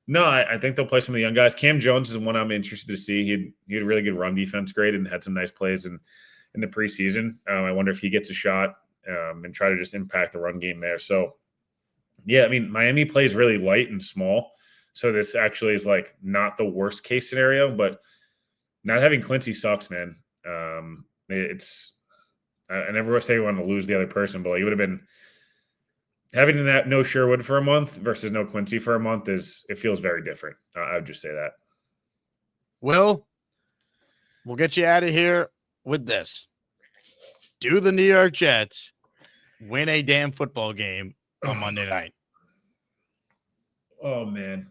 No, I think they'll play some of the young guys. Cam Jones is one I'm interested to see. He had a really good run defense grade and had some nice plays in the preseason. I wonder if he gets a shot and try to just impact the run game there. So, Miami plays really light and small. So this actually is not the worst case scenario, but not having Quincy sucks, man. I never say you want to lose the other person, but it would have been having that no Sherwood for a month versus no Quincy for a month it feels very different. I would just say that. We'll get you out of here with this. Do the New York Jets win a damn football game on Monday night? Oh man.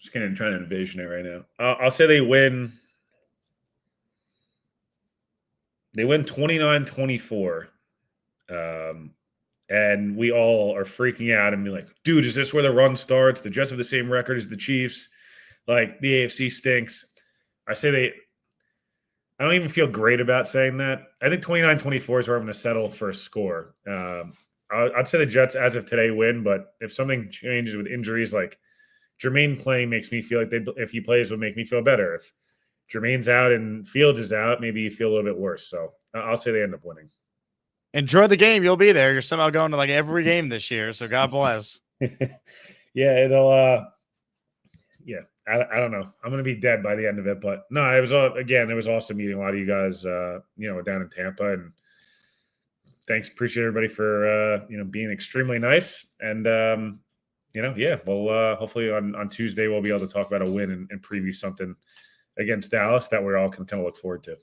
Just kind of trying to envision it right now. I'll say they win. They win 29-24. And we all are freaking out and be like, dude, is this where the run starts? The Jets have the same record as the Chiefs. Like, the AFC stinks. I don't even feel great about saying that. I think 29-24 is where I'm going to settle for a score. I'd say the Jets, as of today, win, but if something changes with injuries, like Jermaine playing makes me feel like if he plays, would make me feel better. If Jermaine's out and Fields is out, maybe you feel a little bit worse. So I'll say they end up winning. Enjoy the game. You'll be there. You're somehow going to like every game this year. So God bless. Yeah, it'll yeah, I don't know. I'm gonna be dead by the end of it, but no, it was awesome meeting a lot of you guys down in Tampa, and thanks, appreciate everybody for being extremely nice. And we'll hopefully on Tuesday we'll be able to talk about a win and preview something against Dallas that we all can kind of look forward to.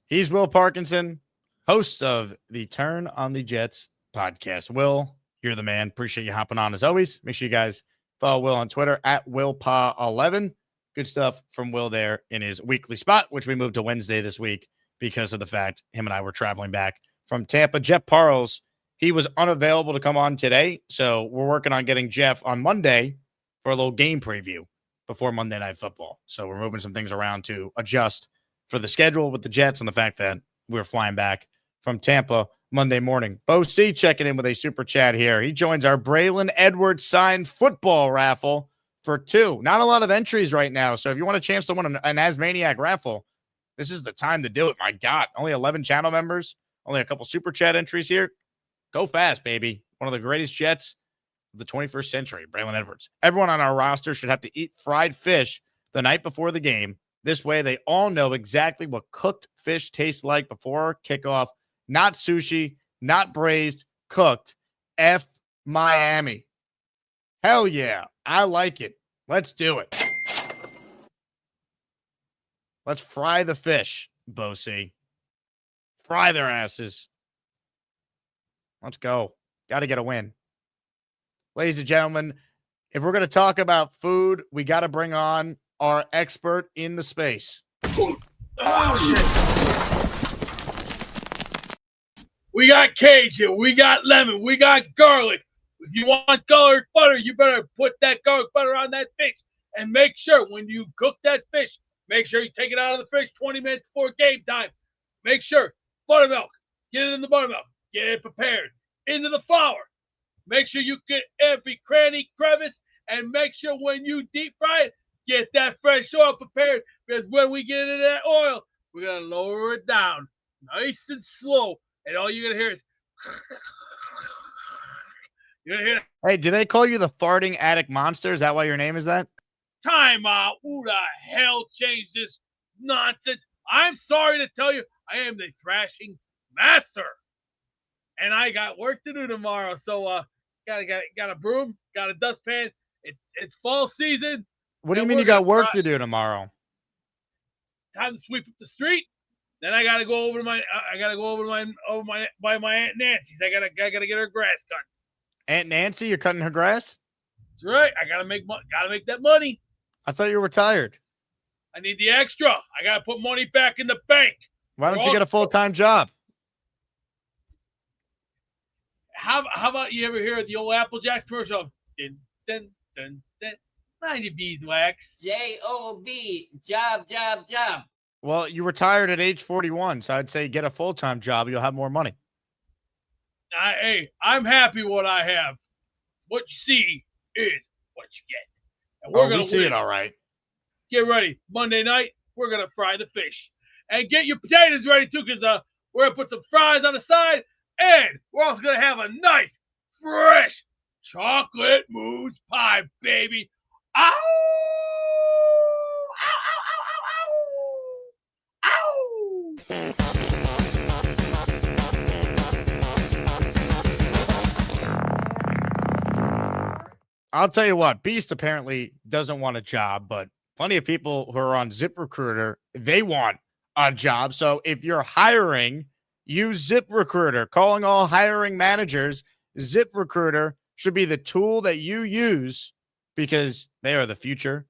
He's Will Parkinson, host of the Turn on the Jets podcast. Will, you're the man. Appreciate you hopping on as always. Make sure you guys follow Will on Twitter at WillPa11. Good stuff from Will there in his weekly spot, which we moved to Wednesday this week because of the fact him and I were traveling back from Tampa. Jeff Parles, he was unavailable to come on today, so we're working on getting Jeff on Monday for a little game preview before Monday Night Football. So we're moving some things around to adjust for the schedule with the Jets and the fact that we're flying back from Tampa Monday morning. Bo C checking in with a super chat here. He joins our Braylon Edwards signed football raffle for 2. Not a lot of entries right now, so if you want a chance to win an Asmaniac raffle, this is the time to do it. My God, only 11 channel members, only a couple super chat entries here. Go fast, baby. One of the greatest Jets of the 21st century, Braylon Edwards. Everyone on our roster should have to eat fried fish the night before the game. This way, they all know exactly what cooked fish tastes like before kickoff. Not sushi, not braised, cooked. F Miami. Hell yeah. I like it. Let's do it. Let's fry the fish, Bosie. Fry their asses. Let's go. Got to get a win. Ladies and gentlemen, if we're going to talk about food, we got to bring on our expert in the space. Oh, shit. We got Cajun, we got lemon, we got garlic. If you want garlic butter, you better put that garlic butter on that fish. And make sure when you cook that fish, make sure you take it out of the fridge 20 minutes before game time. Make sure buttermilk, get it in the buttermilk, get it prepared. Into the flour. Make sure you get every cranny, crevice, and make sure when you deep fry it, get that fresh oil prepared, because when we get into that oil, we're going to lower it down nice and slow. And all you're going to hear is, you're going to hear that. Hey, do they call you the farting attic monster? Is that why your name is that? Time out. Who the hell changed this nonsense? I'm sorry to tell you, I am the thrashing master. And I got work to do tomorrow. So got a broom, got a dustpan. It's fall season. What do you mean you got work to do tomorrow? Time to sweep up the street. Then I gotta go over to my by my Aunt Nancy's. I gotta get her grass cut. Aunt Nancy, you're cutting her grass? That's right. I gotta make that money. I thought you were retired. I need the extra. I gotta put money back in the bank. Why don't you get a full-time job? How about you ever hear the old Applejack commercial? Dun, dun, dun, dun. Mind your beeswax. J-O-B, job, job, job. Well, you retired at age 41, so I'd say get a full-time job. You'll have more money. Hey, I'm happy what I have. What you see is what you get. And we're gonna see win. it all right. Get ready. Monday night, we're going to fry the fish. And get your potatoes ready, too, because we're going to put some fries on the side. And we're also going to have a nice, fresh chocolate mousse pie, baby. Ow! Ow, ow, ow, ow, ow! Ow! I'll tell you what, Beast apparently doesn't want a job, but plenty of people who are on ZipRecruiter, they want a job. So if you're hiring, use ZipRecruiter. Calling all hiring managers, ZipRecruiter should be the tool that you use because they are the future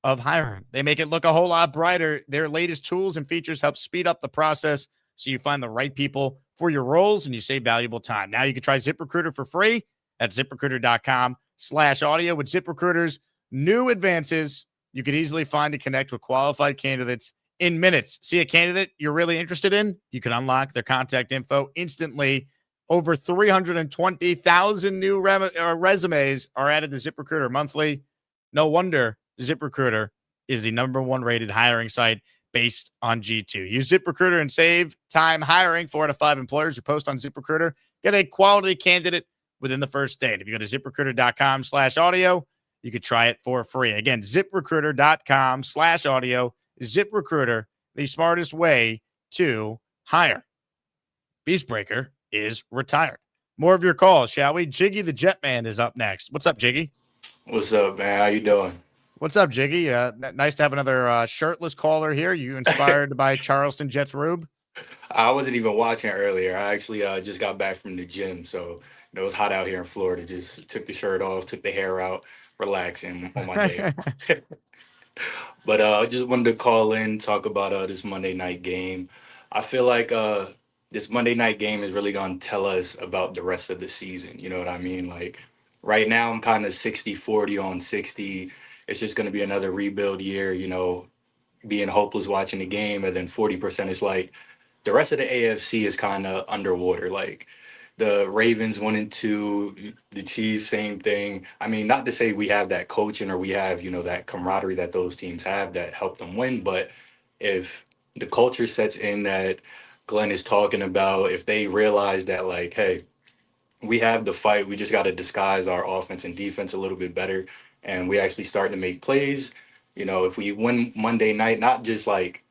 of hiring. They make it look a whole lot brighter. Their latest tools and features help speed up the process so you find the right people for your roles and you save valuable time. Now you can try ZipRecruiter for free at ZipRecruiter.com/audio. With ZipRecruiter's new advances, you could easily find and connect with qualified candidates in minutes. See a candidate you're really interested in? You can unlock their contact info instantly. Over 320,000 new resumes are added to ZipRecruiter monthly. No wonder ZipRecruiter is the #1 rated hiring site based on G2. Use ZipRecruiter and save time hiring. 4 out of 5 employers who post on ZipRecruiter get a quality candidate within the first day. And if you go to ZipRecruiter.com/audio, you could try it for free. Again, ZipRecruiter.com/audio. ZipRecruiter, the smartest way to hire. Beastbreaker is retired. More of your calls, shall we? Jiggy the Jetman is up next. What's up, Jiggy? What's up, man? How you doing? What's up, Jiggy? Nice to have another shirtless caller here. You inspired by Charleston Jets Rube? I wasn't even watching earlier. I actually just got back from the gym, so it was hot out here in Florida. Just took the shirt off, took the hair out, relaxing on my day. But I just wanted to call in, talk about this Monday night game. I feel like this Monday night game is really going to tell us about the rest of the season. You know what I mean? Like right now, I'm kind of 60-40 on 60. It's just going to be another rebuild year, being hopeless watching the game. And then 40% is like the rest of the AFC is kind of underwater. Like the Ravens 1-2, the Chiefs, same thing. I mean, not to say we have that coaching or we have, that camaraderie that those teams have that help them win. But if the culture sets in that Glenn is talking about, if they realize that, like, hey, we have the fight, we just got to disguise our offense and defense a little bit better, and we actually start to make plays. If we win Monday night, not just like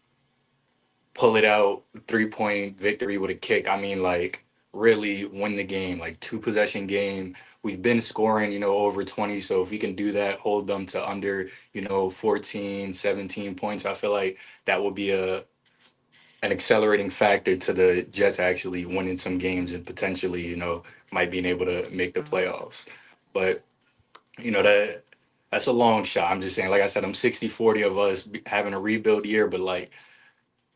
pull it out, 3-point victory with a kick. I mean, like really win the game, like 2-possession game. We've been scoring, over 20. So if we can do that, hold them to under, 14, 17 points, I feel like that will be an accelerating factor to the Jets actually winning some games and potentially, might being able to make the playoffs. But, that's a long shot. I'm just saying, like I said, I'm 60-40 of us having a rebuild year. But, like,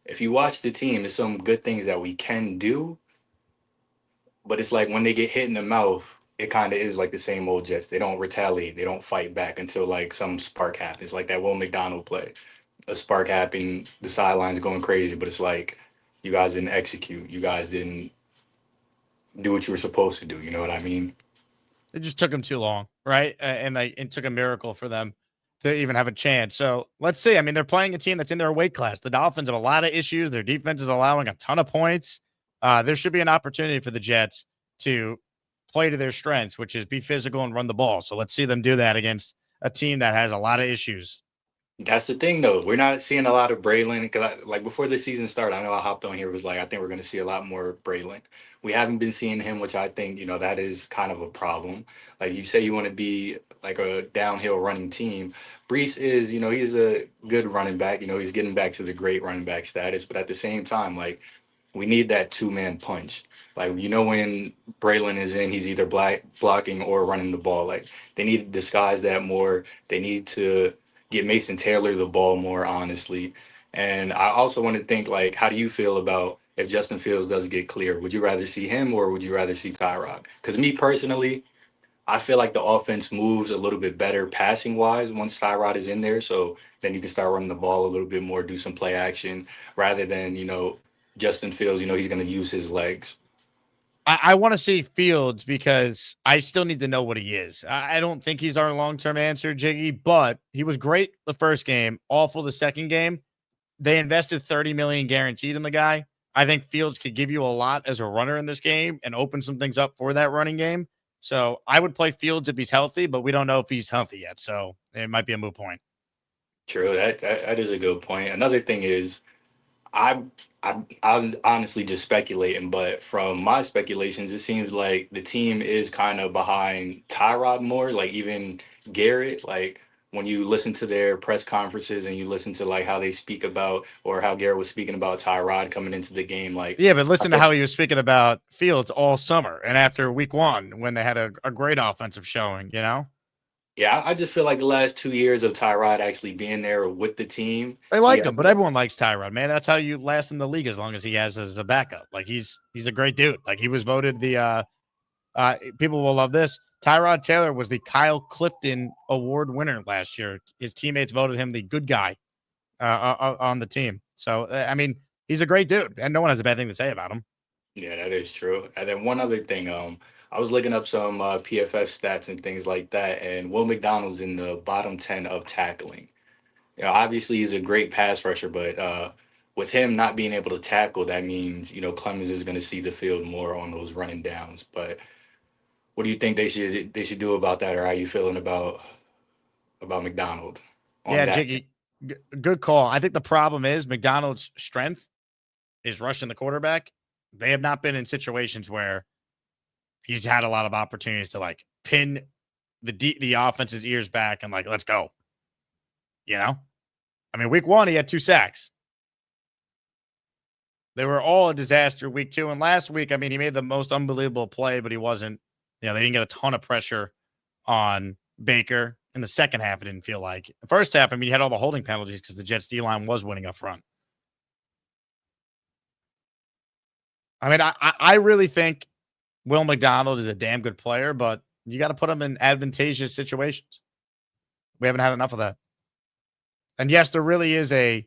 if you watch the team, there's some good things that we can do. But it's like when they get hit in the mouth, it kind of is like the same old Jets. They don't retaliate. They don't fight back until, like, some spark happens. Like that Will McDonald play. A spark happened, the sidelines going crazy. But it's like you guys didn't execute. You guys didn't do what you were supposed to do. You know what I mean? It just took them too long, right? And it took a miracle for them to even have a chance. So let's see. I mean, they're playing a team that's in their weight class. The Dolphins have a lot of issues. Their defense is allowing a ton of points. There should be an opportunity for the Jets to play to their strengths, which is be physical and run the ball. So let's see them do that against a team that has a lot of issues. That's the thing, though. We're not seeing a lot of Braylon. Because, like, before the season started, I know I hopped on here, was like, I think we're going to see a lot more Braylon. We haven't been seeing him, which I think, that is kind of a problem. Like, you say you want to be, like, a downhill running team. Brees is, he's a good running back. He's getting back to the great running back status. But at the same time, like, we need that two-man punch. Like, when Braylon is in, he's either blocking or running the ball. Like, they need to disguise that more. They need to get Mason Taylor the ball more, honestly. And I also want to think, like, how do you feel about if Justin Fields does get clear? Would you rather see him or would you rather see Tyrod? Because me personally, I feel like the offense moves a little bit better passing-wise once Tyrod is in there. So then you can start running the ball a little bit more, do some play action, rather than, Justin Fields, he's going to use his legs. I want to see Fields because I still need to know what he is. I don't think he's our long-term answer, Jiggy, but he was great the first game, awful the second game. They invested $30 million guaranteed in the guy. I think Fields could give you a lot as a runner in this game and open some things up for that running game. So I would play Fields if he's healthy, but we don't know if he's healthy yet. So it might be a moot point. True. That is a good point. Another thing is I'm honestly just speculating, but from my speculations, it seems like the team is kind of behind Tyrod more, like even Garrett. Like when you listen to their press conferences and you listen to like how they speak about, or how Garrett was speaking about Tyrod coming into the game, like Yeah, but I listen to feel, how he was speaking about Fields all summer and after week 1 when they had a great offensive showing, you know? yeah, I just feel like the last 2 years of Tyrod actually being there with the team, They he like him, has, but everyone likes Tyrod, man. That's how you last in the league as long as he has as a backup. Like he's a great dude. Like he was voted the people will love this. Tyrod Taylor was the Kyle Clifton Award winner last year. His teammates voted him the good guy on the team. So I mean, he's a great dude, and no one has a bad thing to say about him. yeah, that is true. And then one other thing, I was looking up some PFF stats and things like that, and Will McDonald's in the bottom 10 of tackling. You know, obviously he's a great pass rusher, but with him not being able to tackle, that means, you know, Clemens is going to see the field more on those running downs. But what do you think they should do about that, or how you feeling about McDonald on Yeah, that? Jiggy, good call. I think the problem is McDonald's strength is rushing the quarterback. They have not been in situations where he's had a lot of opportunities to like pin the offense's ears back and like, let's go. You know, I mean, week 1, he had 2 sacks. They were all a disaster week 2. And last week, I mean, he made the most unbelievable play, but he wasn't, they didn't get a ton of pressure on Baker. In the second half, it didn't feel like. The first half, I mean, he had all the holding penalties because the Jets D-line was winning up front. I mean, I really think Will McDonald is a damn good player, but you got to put him in advantageous situations. We haven't had enough of that. And yes, there really is a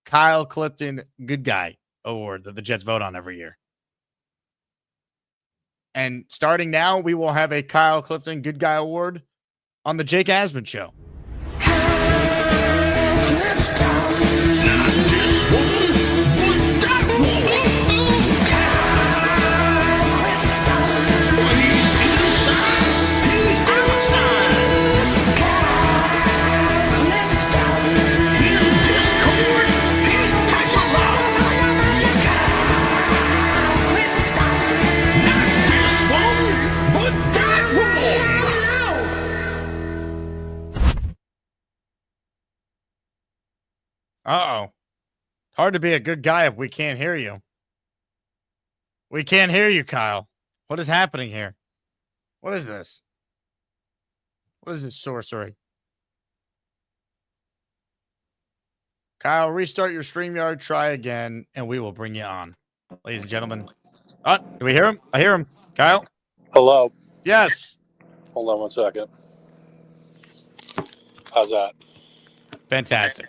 Kyle Clifton Good Guy award that the Jets vote on every year. And starting now, we will have a Kyle Clifton Good Guy award on the Jake Asman Show. Uh-oh. Hard to be a good guy if we can't hear you. We can't hear you, Kyle. What is happening here? What is this? What is this sorcery? Kyle, restart your StreamYard, try again, and we will bring you on. Ladies and gentlemen. Oh, do we hear him? I hear him. Kyle? Hello. Yes. Hold on 1 second. How's that? Fantastic.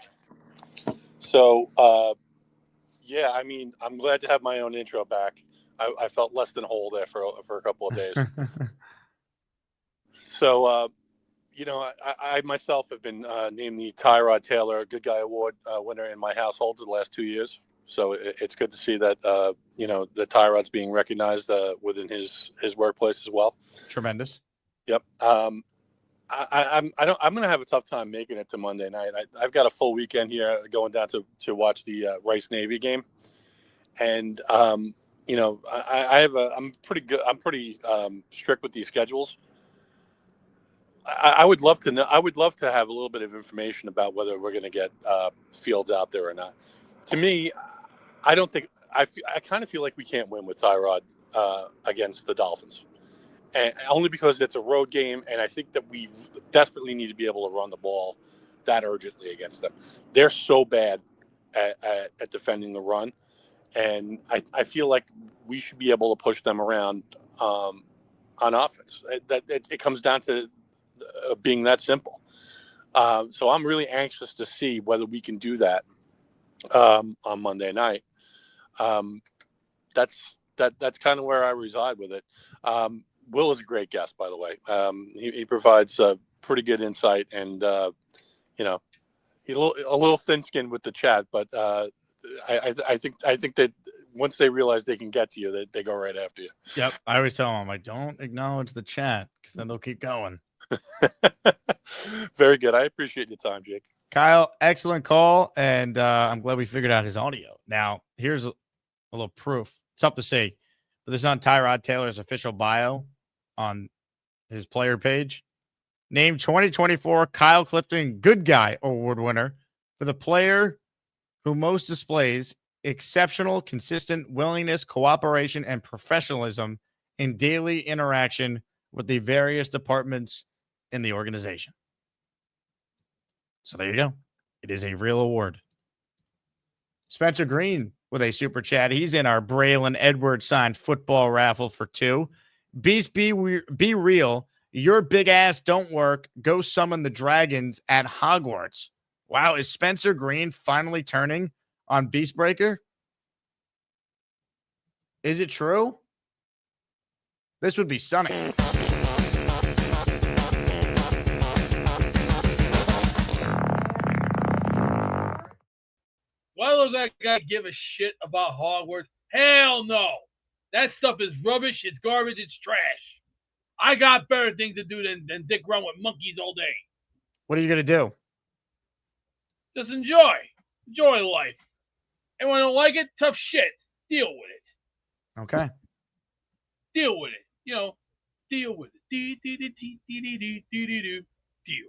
So, yeah, I mean, I'm glad to have my own intro back. I felt less than whole there for a couple of days. So, I myself have been named the Tyrod Taylor Good Guy Award winner in my household for the last 2 years. So it's good to see that, the Tyrod's being recognized within his workplace as well. Tremendous. Yep. I'm going to have a tough time making it to Monday night. I've got a full weekend here going down to watch the Rice Navy game. And, I'm pretty good. I'm pretty strict with these schedules. I would love to know. I would love to have a little bit of information about whether we're going to get Fields out there or not. To me, I don't think I kind of feel like we can't win with Tyrod against the Dolphins. And only because it's a road game, and I think that we desperately need to be able to run the ball that urgently against them. They're so bad at defending the run, and I feel like we should be able to push them around on offense. It comes down to being that simple. So I'm really anxious to see whether we can do that on Monday night. That's kind of where I reside with it. Will is a great guest, by the way. He provides pretty good insight, and he's a little thin-skinned with the chat, but I think that once they realize they can get to you, they go right after you. Yep, I always tell them, don't acknowledge the chat because then they'll keep going. Very good. I appreciate your time, Jake. Kyle, excellent call, and I'm glad we figured out his audio. Now, here's a little proof. It's tough to say, but this is on Tyrod Taylor's official bio on his player page. named 2024 Kyle Clifton Good Guy Award winner for the player who most displays exceptional, consistent willingness, cooperation, and professionalism in daily interaction with the various departments in the organization. So there you go. It is a real award. Spencer Green with a super chat. He's in our Braylon Edwards signed football raffle for 2. Beast, be real. Your big ass don't work. Go summon the dragons at Hogwarts. Wow, is Spencer Green finally turning on Beastbreaker? Is it true? This would be stunning. Do I look like I give a shit about Hogwarts? Hell no. That stuff is rubbish. It's garbage. It's trash. I got better things to do than dick around with monkeys all day. What are you going to do? Just enjoy. Enjoy life. And when I don't like it, tough shit. Deal with it. Okay. Deal with it. Deal with it. Deal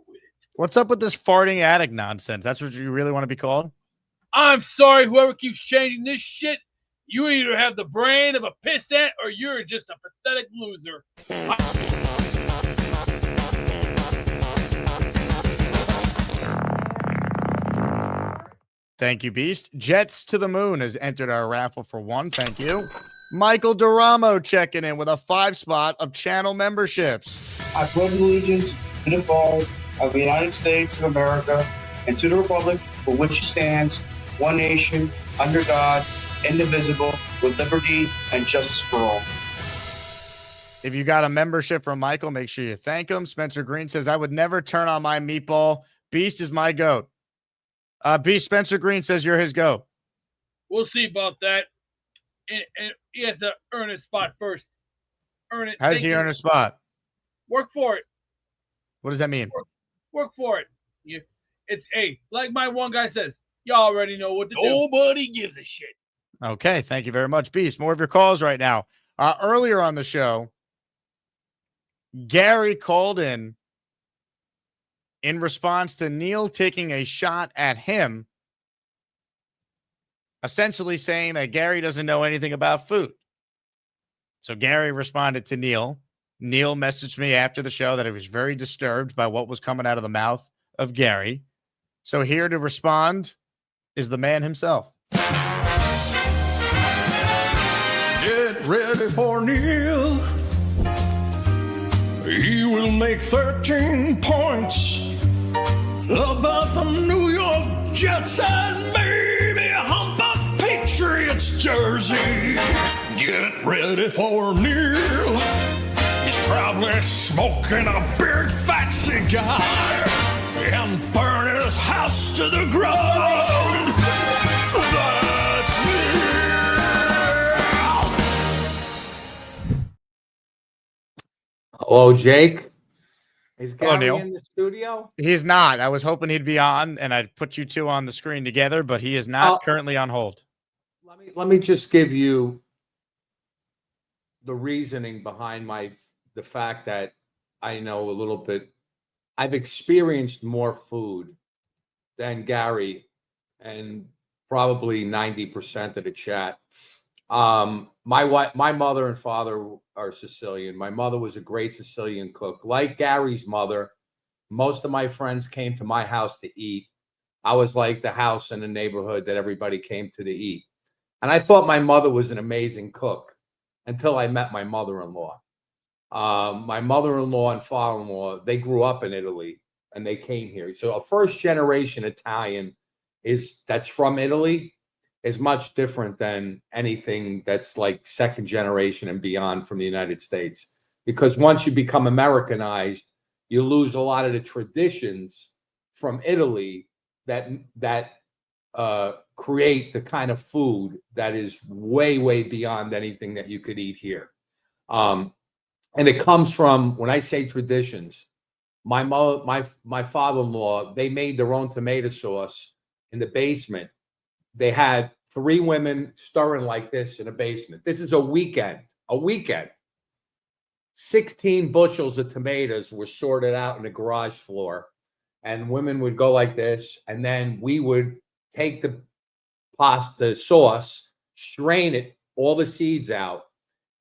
with it. What's up with this farting addict nonsense? That's what you really want to be called? I'm sorry, whoever keeps changing this shit, you either have the brain of a pissant or you're just a pathetic loser. Thank you, Beast. Jets to the Moon has entered our raffle for 1. Thank you. Michael Duramo checking in with a 5 spot of channel memberships. I pledge allegiance to the flag of the United States of America and to the republic for which it stands, one nation, under God, indivisible, with liberty and justice for all. If you got a membership from Michael, make sure you thank him. Spencer Green says, I would never turn on my meatball. Beast is my goat. Beast, Spencer Green says you're his goat. We'll see about that. And he has to earn his spot first. Earn it. How does he earn a spot? Work for it. What does that mean? Work for it. It's like my one guy says, you already know what to do. Nobody gives a shit. Okay, thank you very much, Beast. More of your calls right now. Earlier on the show, Gary called in response to Neil taking a shot at him, essentially saying that Gary doesn't know anything about food. So Gary responded to Neil. Neil messaged me after the show that he was very disturbed by what was coming out of the mouth of Gary. So here to respond is the man himself. Get ready for Neil. He will make 13 points about the New York Jets and maybe hump a Patriots jersey. Get ready for Neil. He's probably smoking a big fat cigar and burning his house to the ground. That's Neil. Hello, Jake. Is Hello, Gary Neil. in the studio? He's not. I was hoping he'd be on, and I'd put you two on the screen together, but he is not currently on hold. Let me just give you the reasoning behind the fact that I know a little bit. I've experienced more food than Gary and probably 90% of the chat. My mother and father are Sicilian. My mother was a great Sicilian cook. Like Gary's mother, most of my friends came to my house to eat. I was like the house in the neighborhood that everybody came to eat. And I thought my mother was an amazing cook until I met my mother-in-law. My mother-in-law and father-in-law, they grew up in Italy and they came here. So a first-generation Italian that's from Italy is much different than anything that's like second generation and beyond from the United States. Because once you become Americanized, you lose a lot of the traditions from Italy that create the kind of food that is way, way beyond anything that you could eat here. And it comes from, when I say traditions, my father-in-law, they made their own tomato sauce in the basement. They had 3 women stirring like this in a basement. This is a weekend. 16 bushels of tomatoes were sorted out in the garage floor, and women would go like this, and then we would take the pasta sauce, strain it, all the seeds out,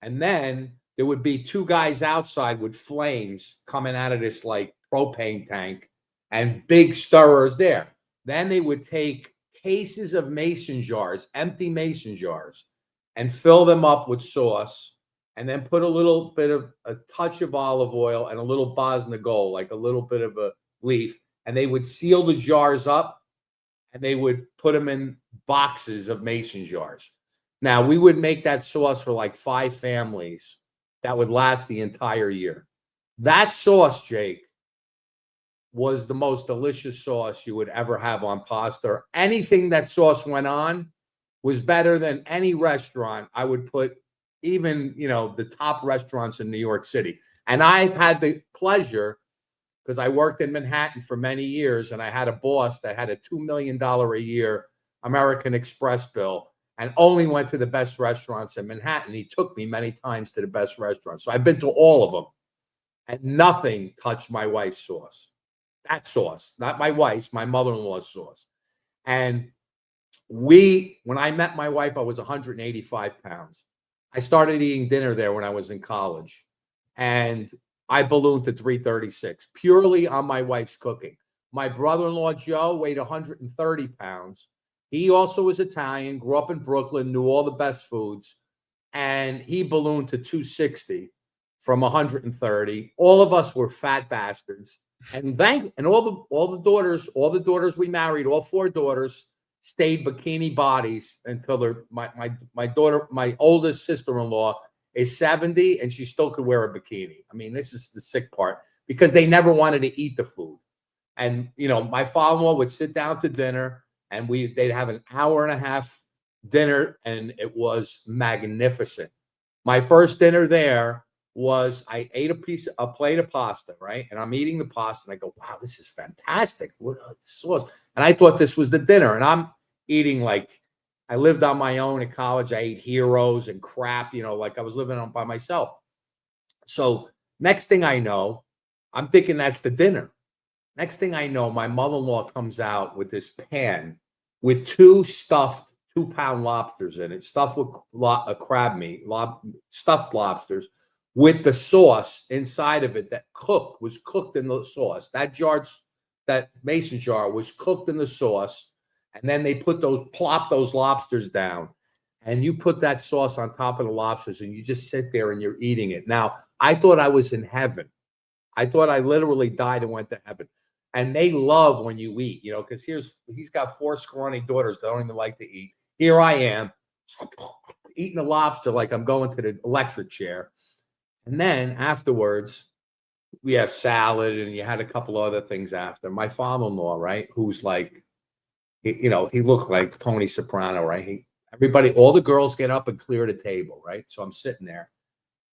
and then there would be two guys outside with flames coming out of this like propane tank and big stirrers there. Then they would take cases of mason jars, empty mason jars, and fill them up with sauce, and then put a little bit of a touch of olive oil and a little Bosnagol, like a little bit of a leaf, and they would seal the jars up, and they would put them in boxes of mason jars. Now, we would make that sauce for like 5 families that would last the entire year. That sauce, Jake, was the most delicious sauce you would ever have on pasta. Anything that sauce went on was better than any restaurant. I would put even, the top restaurants in New York City. And I've had the pleasure, because I worked in Manhattan for many years, and I had a boss that had a $2 million a year American Express bill and only went to the best restaurants in Manhattan. He took me many times to the best restaurants. So I've been to all of them, and nothing touched my wife's sauce. That sauce, not my wife's, my mother-in-law's sauce. And when I met my wife, I was 185 pounds. I started eating dinner there when I was in college, and I ballooned to 336 purely on my wife's cooking. My brother-in-law, Joe, weighed 130 pounds. He also was Italian, grew up in Brooklyn, knew all the best foods, and he ballooned to 260 from 130. All of us were fat bastards. And all the daughters we married, all 4 daughters, stayed bikini bodies until my oldest sister-in-law is 70, and she still could wear a bikini. I mean, this is the sick part, because they never wanted to eat the food. And, my father-in-law would sit down to dinner, and they'd have an hour and a half dinner, and it was magnificent. My first dinner there was, I ate a plate of pasta, right? And I'm eating the pasta, and I go, wow, this is fantastic. What sauce? And I thought this was the dinner, and I'm eating like I lived on my own at college. I ate Heroes and crap, like I was living on by myself. So next thing I know, I'm thinking that's the dinner. Next thing I know, my mother-in-law comes out with this pan with 2 stuffed 2-pound lobsters in it, stuffed with crab meat, stuffed lobsters, with the sauce inside of it that was cooked in the sauce. That mason jar was cooked in the sauce. And then they plop those lobsters down, and you put that sauce on top of the lobsters, and you just sit there and you're eating it. Now, I thought I was in heaven. I thought I literally died and went to heaven. And they love when you eat, because he's got 4 scrawny daughters that don't even like to eat. Here I am eating a lobster like I'm going to the electric chair. And then afterwards, we have salad, and you had a couple other things after. My father-in-law, right, who's like, he looked like Tony Soprano, right? All the girls get up and clear the table, right? So I'm sitting there,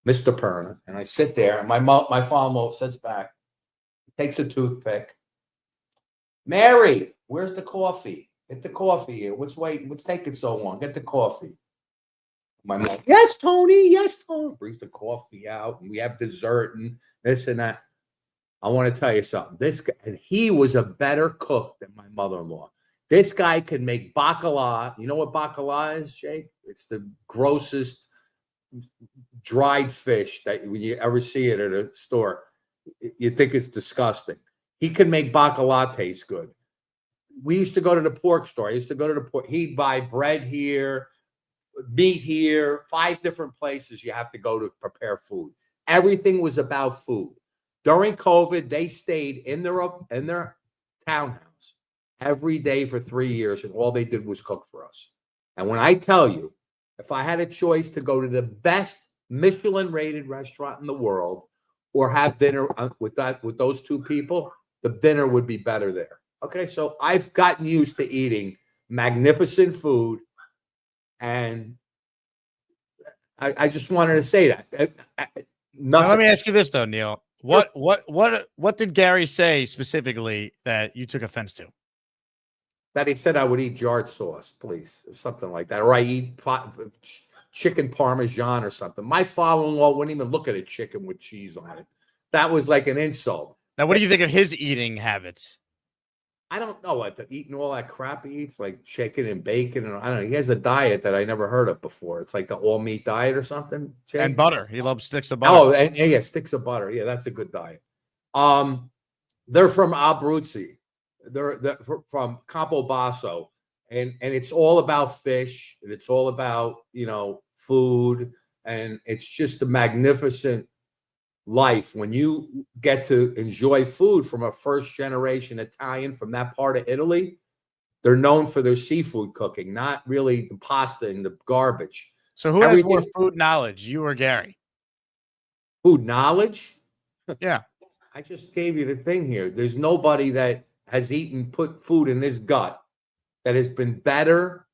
Mr. Perna, and I sit there, and my father-in-law sits back, takes a toothpick. Mary, where's the coffee? Get the coffee here. What's taking so long? Get the coffee. My mom, yes, Tony, brings the coffee out, and we have dessert and this and that. I want to tell you something. This guy, and he was a better cook than my mother-in-law. This guy can make bacala. You know what bacala is, Jake? It's the grossest dried fish that when you ever see it at a store, you think it's disgusting. He can make bacala taste good. We used to go to the pork store. He'd buy bread here, meat here, 5 different places you have to go to prepare food. Everything was about food. During COVID, they stayed in their townhouse every day for 3 years, and all they did was cook for us. And when I tell you, if I had a choice to go to the best Michelin-rated restaurant in the world or have dinner with those 2 people, the dinner would be better there. Okay, so I've gotten used to eating magnificent food, and I just wanted to say that. Now, let me ask you this though, Neil. What did Gary say specifically that you took offense to? That he said I would eat jarred sauce, please, or something like that, or I eat chicken parmesan or something. My father-in-law wouldn't even look at a chicken with cheese on it. That was like an insult. Now, what do you think of his eating habits? I don't know what eating all that crap he eats, like chicken and bacon, and I don't know. He has a diet that I never heard of before. It's like the all meat diet or something. Jake? And butter. He loves sticks of butter. Oh, and yeah, sticks of butter. Yeah, that's a good diet. They're from Abruzzi. They're from Campobasso, and it's all about fish, and it's all about food, and it's just a magnificent life when you get to enjoy food from a first generation Italian from that part of Italy. They're known for their seafood cooking, not really the pasta and the garbage. So who has more food knowledge, you or Gary? Food knowledge? Yeah. I just gave you the thing here. There's nobody that has put food in this gut that has been better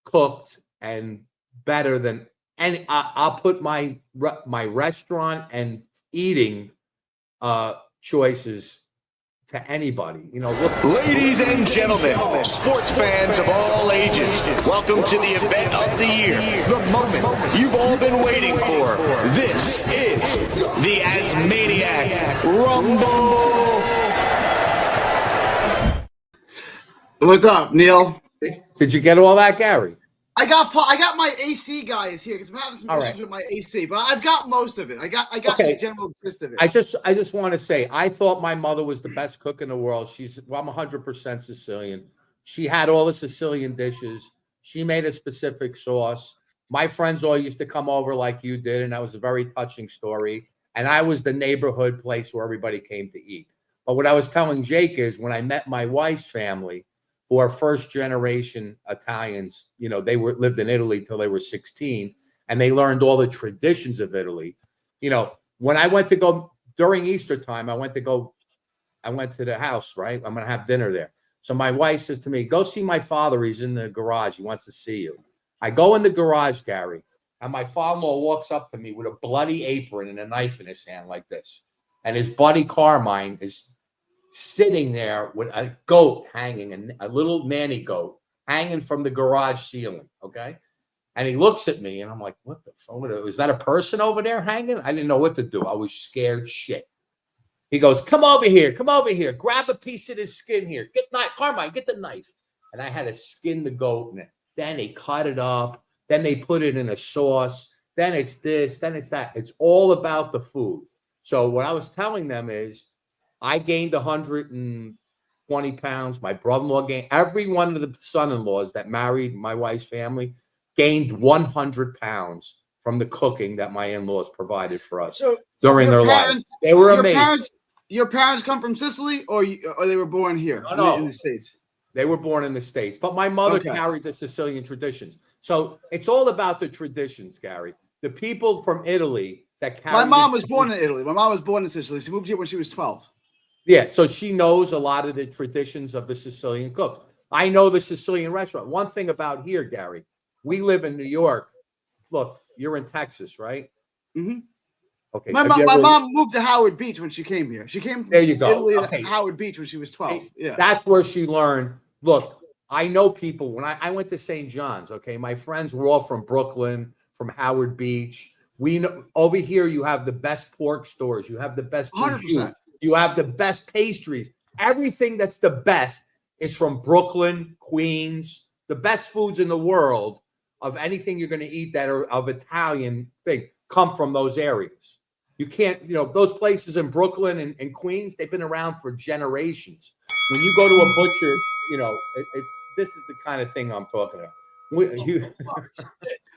cooked and better than any. I'll put my restaurant and eating choices to anybody. Ladies and gentlemen, sports fans of all ages, welcome to the event of the year, the moment you've all been waiting for. This is the Asmaniac Rumble. What's up, Neil? Did you get all that, Gary? I got my AC guys here because I'm having some issues with my AC, but I've got most of it. I got the general gist of it. I just want to say, I thought my mother was the best cook in the world. I'm 100% Sicilian. She had all the Sicilian dishes. She made a specific sauce. My friends all used to come over like you did, and that was a very touching story. And I was the neighborhood place where everybody came to eat. But what I was telling Jake is when I met my wife's family, who are first generation Italians, they lived in Italy till they were 16, and they learned all the traditions of Italy. When I went to go during Easter time, I went to the house, right? I'm going to have dinner there. So my wife says to me, go see my father. He's in the garage. He wants to see you. I go in the garage, Gary, and my father-in-law walks up to me with a bloody apron and a knife in his hand like this. And his buddy Carmine is sitting there with a goat hanging, a little nanny goat hanging from the garage ceiling, okay? And he looks at me, and I'm like, what the fuck? Is that a person over there hanging? I didn't know what to do. I was scared shit. He goes, come over here, grab a piece of this skin here. Carmine, get the knife. And I had to skin the goat, and then they cut it up, then they put it in a sauce, then it's this, then it's that. It's all about the food. So what I was telling them is, I gained 120 pounds. My brother-in-law gained. Every one of the son-in-laws that married my wife's family gained 100 pounds from the cooking that my in-laws provided for us during their life. They were amazing. Your parents come from Sicily, or they were born here in the States? They were born in the States, but my mother carried the Sicilian traditions. So it's all about the traditions, Gary. The people from Italy that carried. My mom was born in Italy. My mom was born in Sicily. She moved here when she was 12. Yeah, so she knows a lot of the traditions of the Sicilian cook. I know the Sicilian restaurant. One thing about here, Gary, we live in New York. Look, you're in Texas, right? Mm-hmm. Okay. My mom moved to Howard Beach when she came here. She came there you go. Italy to Howard Beach when she was 12. Yeah. That's where she learned. Look, I know people. When I went to St. John's, okay, my friends were all from Brooklyn, from Howard Beach. We know over here you have the best pork stores. You have the best 100%. You have the best pastries. Everything that's the best is from Brooklyn, Queens. The best foods in the world of anything you're going to eat that are of Italian thing come from those areas. You can't, those places in Brooklyn and Queens, they've been around for generations. When you go to a butcher, this is the kind of thing I'm talking about.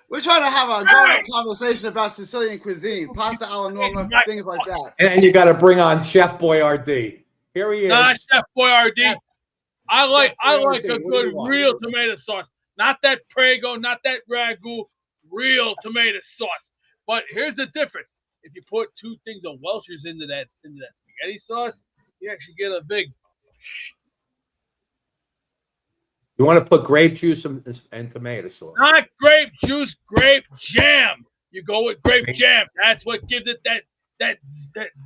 We're trying to have a grown-up conversation about Sicilian cuisine, pasta alla norma, things like that. And you got to bring on Chef Boyardee. Here he is. Not Chef Boyardee. I like a good real tomato sauce, not that Prego, not that ragu. Real tomato sauce. But here's the difference: if you put 2 things of Welch's into that spaghetti sauce, you actually get a big. You want to put grape juice and tomato sauce. Not grape juice, grape jam. You go with grape jam. That's what gives it that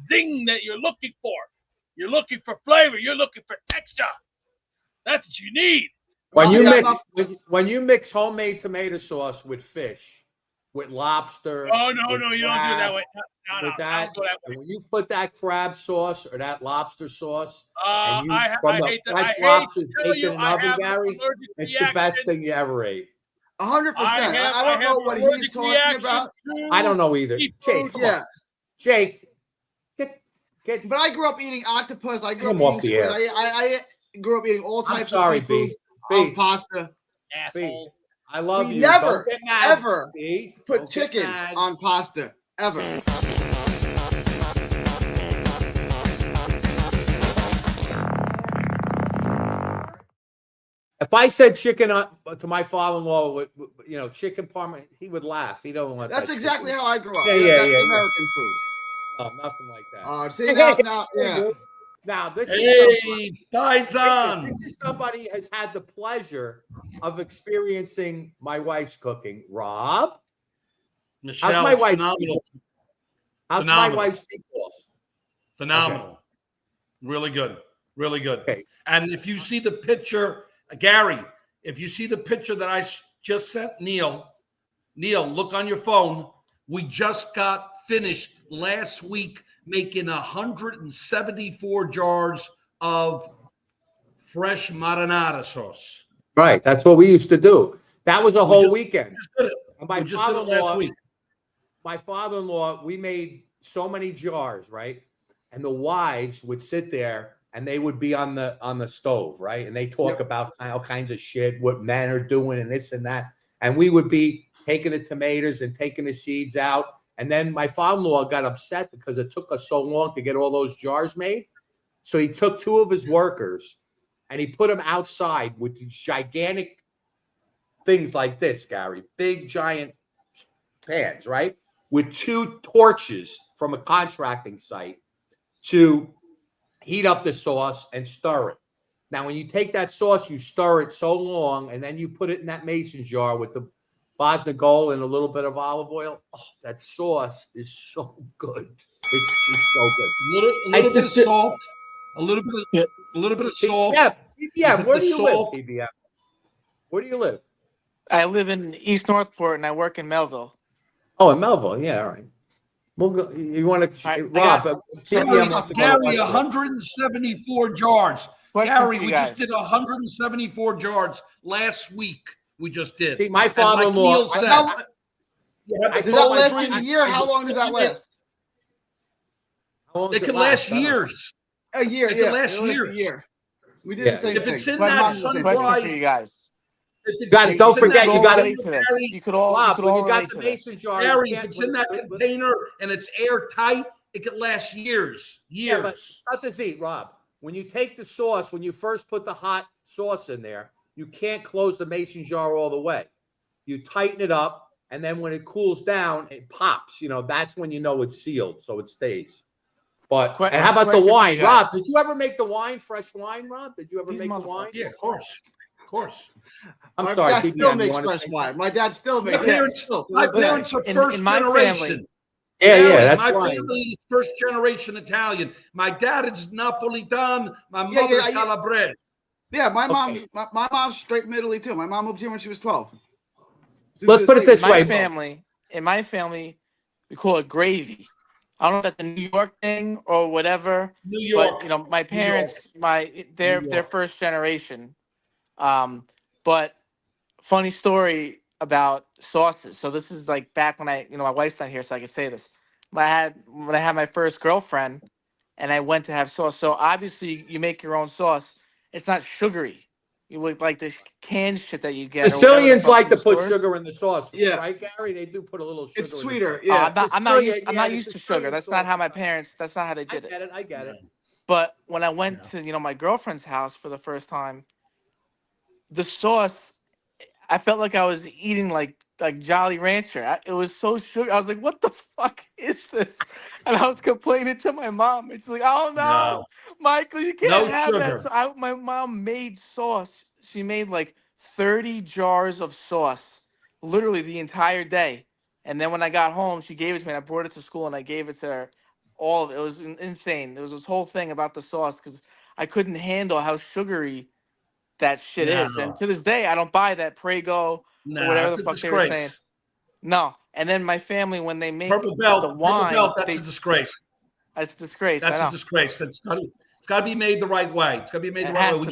zing that you're looking for. You're looking for flavor. You're looking for texture. That's what you need. When you mix homemade tomato sauce with fish, with lobster. Oh no, with no, you don't do it crab, that way. No, with I that. don't go that way. And when you put that crab sauce or that lobster sauce, and you I from the hate to fresh hate lobsters to tell baked in you, an I oven, have an Gary, allergic it's reaction. the best thing you ever ate. 100%. I don't know what he's talking about. I don't know either. Jake, come on. Jake, get. But I grew up eating octopus. I grew Get up him off eating the squid. air. I grew up eating all I'm types sorry, of seafood, Beast. Beast. pasta. Beast. I love We you. never, Don't get mad, ever Beast. put Don't get chicken mad. on pasta. Ever. If I said chicken to my father-in-law, chicken parma, he would laugh. He don't want That's that exactly chicken. how I grew up. Yeah. That's American food. Oh, nothing like that. See now, yeah. Now this Hey, is Paisan. this is somebody has had the pleasure of experiencing my wife's cooking. Rob, Michelle, how's my wife's phenomenal. How's Phenomenal. my wife's meatballs? Phenomenal. Okay. Really good. Really good. Okay. And if you see the picture, Gary, if you see the picture that I just sent Neil, look on your phone. We just got finished last week making 174 jars of fresh marinara sauce. Right. That's what we used to do. That was a whole weekend. We just did it last week. My father-in-law, we made so many jars, right? And the wives would sit there and they would be on the stove, right? And they talk about all kinds of shit, what men are doing and this and that. And we would be taking the tomatoes and taking the seeds out. And then my father-in-law got upset because it took us so long to get all those jars made. So he took two of his workers and he put them outside with these gigantic things like this, Gary, big giant pans, right? With two torches from a contracting site to heat up the sauce and stir it. Now, when you take that sauce, you stir it so long, and then you put it in that mason jar with the Bosnagol and a little bit of olive oil. Oh, that sauce is so good. It's just so good. A little bit of salt. A little bit of salt. Yeah, PBM. Where do you live, salt. PBM? Where do you live? I live in East Northport and I work in Melville. Oh, in Melville. Yeah, all right. We'll go, you want to, Rob? PBM wants to go to Gary, 174 jars. Gary, we just did 174 jars last week. We just did. See, my father-in-law. Does that last a year? How long does that last? It can last years. A year. It Yeah, can last a years. year. We did the same if thing. it's in My that mom's the same thing. sun-dried, For you guys. Don't forget, you got to. You could all. Rob, you could when all you got relate the to this. mason jar, Gary, if it's in that container and it's airtight, it can last years. Yeah, but not to eat, Rob. When you take the sauce, when you first put the hot sauce in there, you can't close the mason jar all the way. You tighten it up, and then when it cools down, it pops. That's when you know it's sealed, so it stays. But and how about the wine, Rob? Did you ever make the wine, fresh wine, Rob? Did you ever make the wine? Yeah, of course. Of course. I'm sorry, My dad still PBM, makes fresh wine. My dad still makes My parents are first generation. Yeah, that's my right. family is first generation Italian. My dad is Napolitan. My mother's Calabrese. Yeah, my mom's straight from Italy too. My mom moved here when she was 12. Let's put it this way. In my family, we call it gravy. I don't know if that's a New York thing or whatever. New York. But my parents, they're first generation. But funny story about sauces. So this is like back when my wife's not here, so I can say this. When I had my first girlfriend, and I went to have sauce. So obviously, you make your own sauce. It's not sugary. You look like the canned shit that you get. Sicilians like to put sugar in the sauce, right, Gary? They do put a little sugar. It's sweeter. In the I'm not used to sugar. That's not how my parents. That's not how they did it. I get it. But when I went to my girlfriend's house for the first time, the sauce, I felt like I was eating like Jolly Rancher. It was so sugar. I was like, "What the fuck is this?" And I was complaining to my mom. It's like, "Oh no, Michael, you can't have that." So my mom made sauce. She made like 30 jars of sauce, literally the entire day. And then when I got home, she gave it to me. And I brought it to school and I gave it to her. All of it. It was insane. There was this whole thing about the sauce because I couldn't handle how sugary that shit is. And to this day, I don't buy that Prego or whatever the fuck they were saying. No. And then my family, when they make Purple belt. the Purple wine, belt. That's a disgrace. That's a disgrace. That's I know. a disgrace. It's got to be made the right way. It's got to be made the It right has way. to be.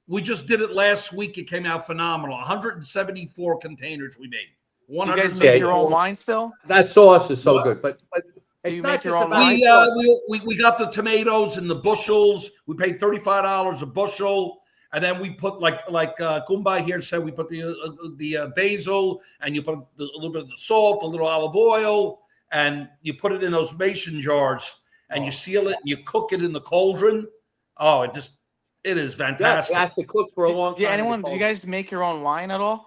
We just did it last week. It came out phenomenal. 174 containers we made. Do you guys make your own 174. wine still? That sauce is so What? good, but Do it's you not make your just own about wine? We got the tomatoes in the bushels. We paid $35 a bushel, and then we put like Kumbai here said, we put the basil, and you put a little bit of the salt, a little olive oil, and you put it in those mason jars, and you seal it, and you cook it in the cauldron. Oh, it is fantastic. Yeah, it has to cook for a long time. Do you guys make your own wine at all?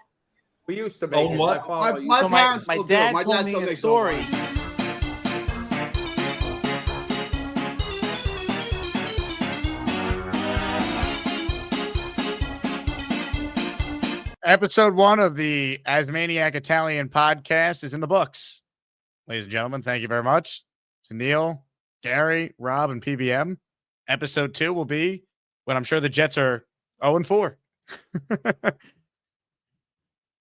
We used to make it. What? My father used My to. parents my still do. dad My told dad me still a makes his own story. wine. Episode 1 of the As Maniac Italian podcast is in the books. Ladies and gentlemen, thank you very much to Neil, Gary, Rob, and PBM. Episode 2 will be when I'm sure the Jets are 0-4.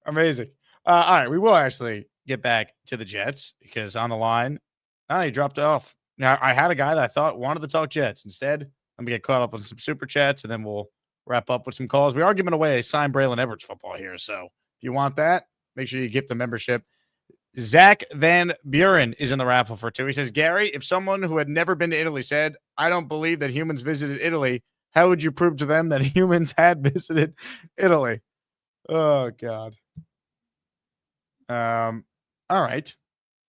Amazing. All right, we will actually get back to the Jets because on the line, he dropped off. Now, I had a guy that I thought wanted to talk Jets. Instead, let me get caught up on some super chats, and then we'll wrap up with some calls. We are giving away a signed Braylon Everett's football here, so if you want that, make sure you gift the membership. Zach Van Buren is in the raffle for 2. He says, Gary, if someone who had never been to Italy said, I don't believe that humans visited Italy, how would you prove to them that humans had visited Italy? Oh, God. All right.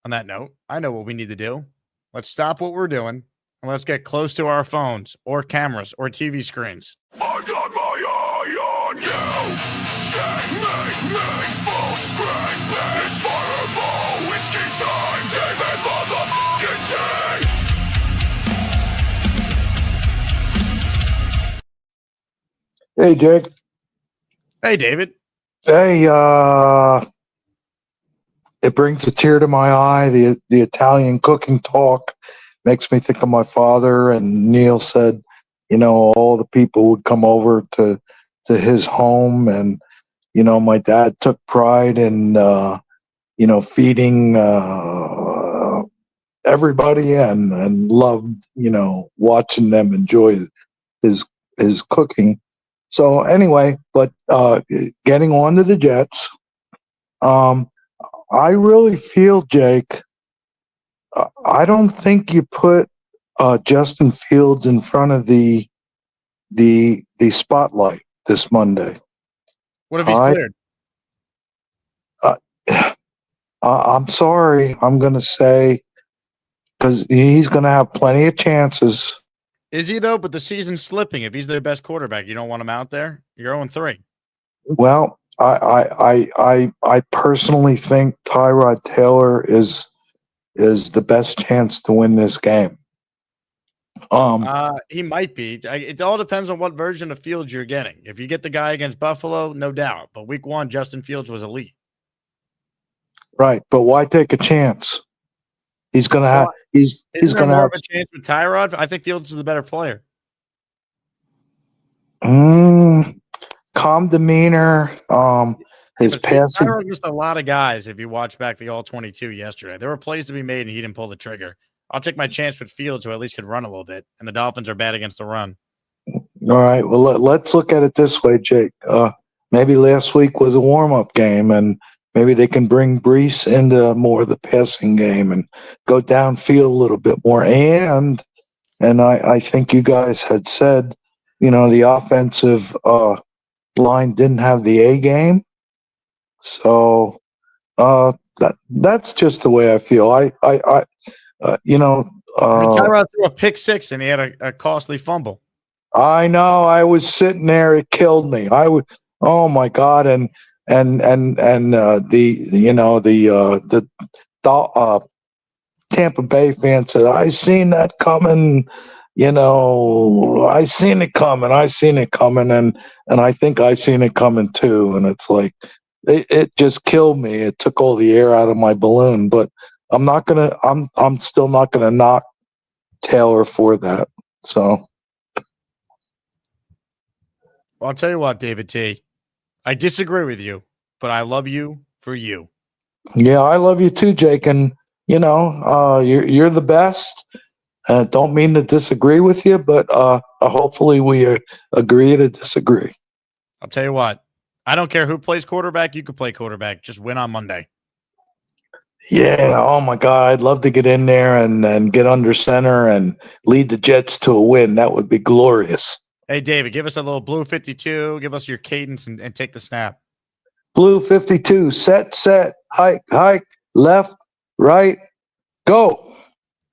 On that note, I know what we need to do. Let's stop what we're doing and let's get close to our phones or cameras or TV screens. I've got my eye on you. Checkmate me full screen. It's fireball whiskey time. David motherfucking T. Hey, Jake. Hey, David. Hey, it brings a tear to my eye. The Italian cooking talk makes me think of my father. And Neil said, all the people would come over to his home, and my dad took pride in feeding everybody and loved watching them enjoy his cooking. So anyway, but getting on to the Jets, I really feel, Jake, I don't think you put Justin Fields in front of the spotlight this Monday. What if he's cleared? I'm sorry. I'm going to say, because he's going to have plenty of chances. Is he, though? But the season's slipping. If he's their best quarterback, you don't want him out there? You're 0-3. Well, I personally think Tyrod Taylor is the best chance to win this game. He might be. It all depends on what version of Fields you're getting. If you get the guy against Buffalo, no doubt. But week 1, Justin Fields was elite. Right, but why take a chance? He's going to have. He's going to have a chance with Tyrod. I think Fields is the better player. Calm demeanor. His passing. Tyrod missed a lot of guys. If you watch back the All-22 yesterday, there were plays to be made, and he didn't pull the trigger. I'll take my chance with Fields, who at least could run a little bit. And the Dolphins are bad against the run. All right. Well, let's look at it this way, Jake. Maybe last week was a warm-up game, and maybe they can bring Brees into more of the passing game and go downfield a little bit more. And I think you guys had said, the offensive line didn't have the A game. So that's just the way I feel. Tyrod threw a pick 6 and he had a costly fumble. I know. I was sitting there. It killed me. Oh my God. And the Tampa Bay fan said, I seen that coming. I seen it coming. And I think I seen it coming too. And it's like, it just killed me. It took all the air out of my balloon, but I'm still not going to knock Taylor for that. So. Well, I'll tell you what, David T. I disagree with you, but I love you for you. Yeah, I love you too, Jake. And you're the best. Don't mean to disagree with you, but hopefully we agree to disagree. I'll tell you what. I don't care who plays quarterback. You could play quarterback. Just win on Monday. Yeah. Oh my God, I'd love to get in there and get under center and lead the Jets to a win. That would be glorious. Hey, David, give us a little blue 52. Give us your cadence and take the snap. Blue 52. Set. Hike. Left. Right. Go.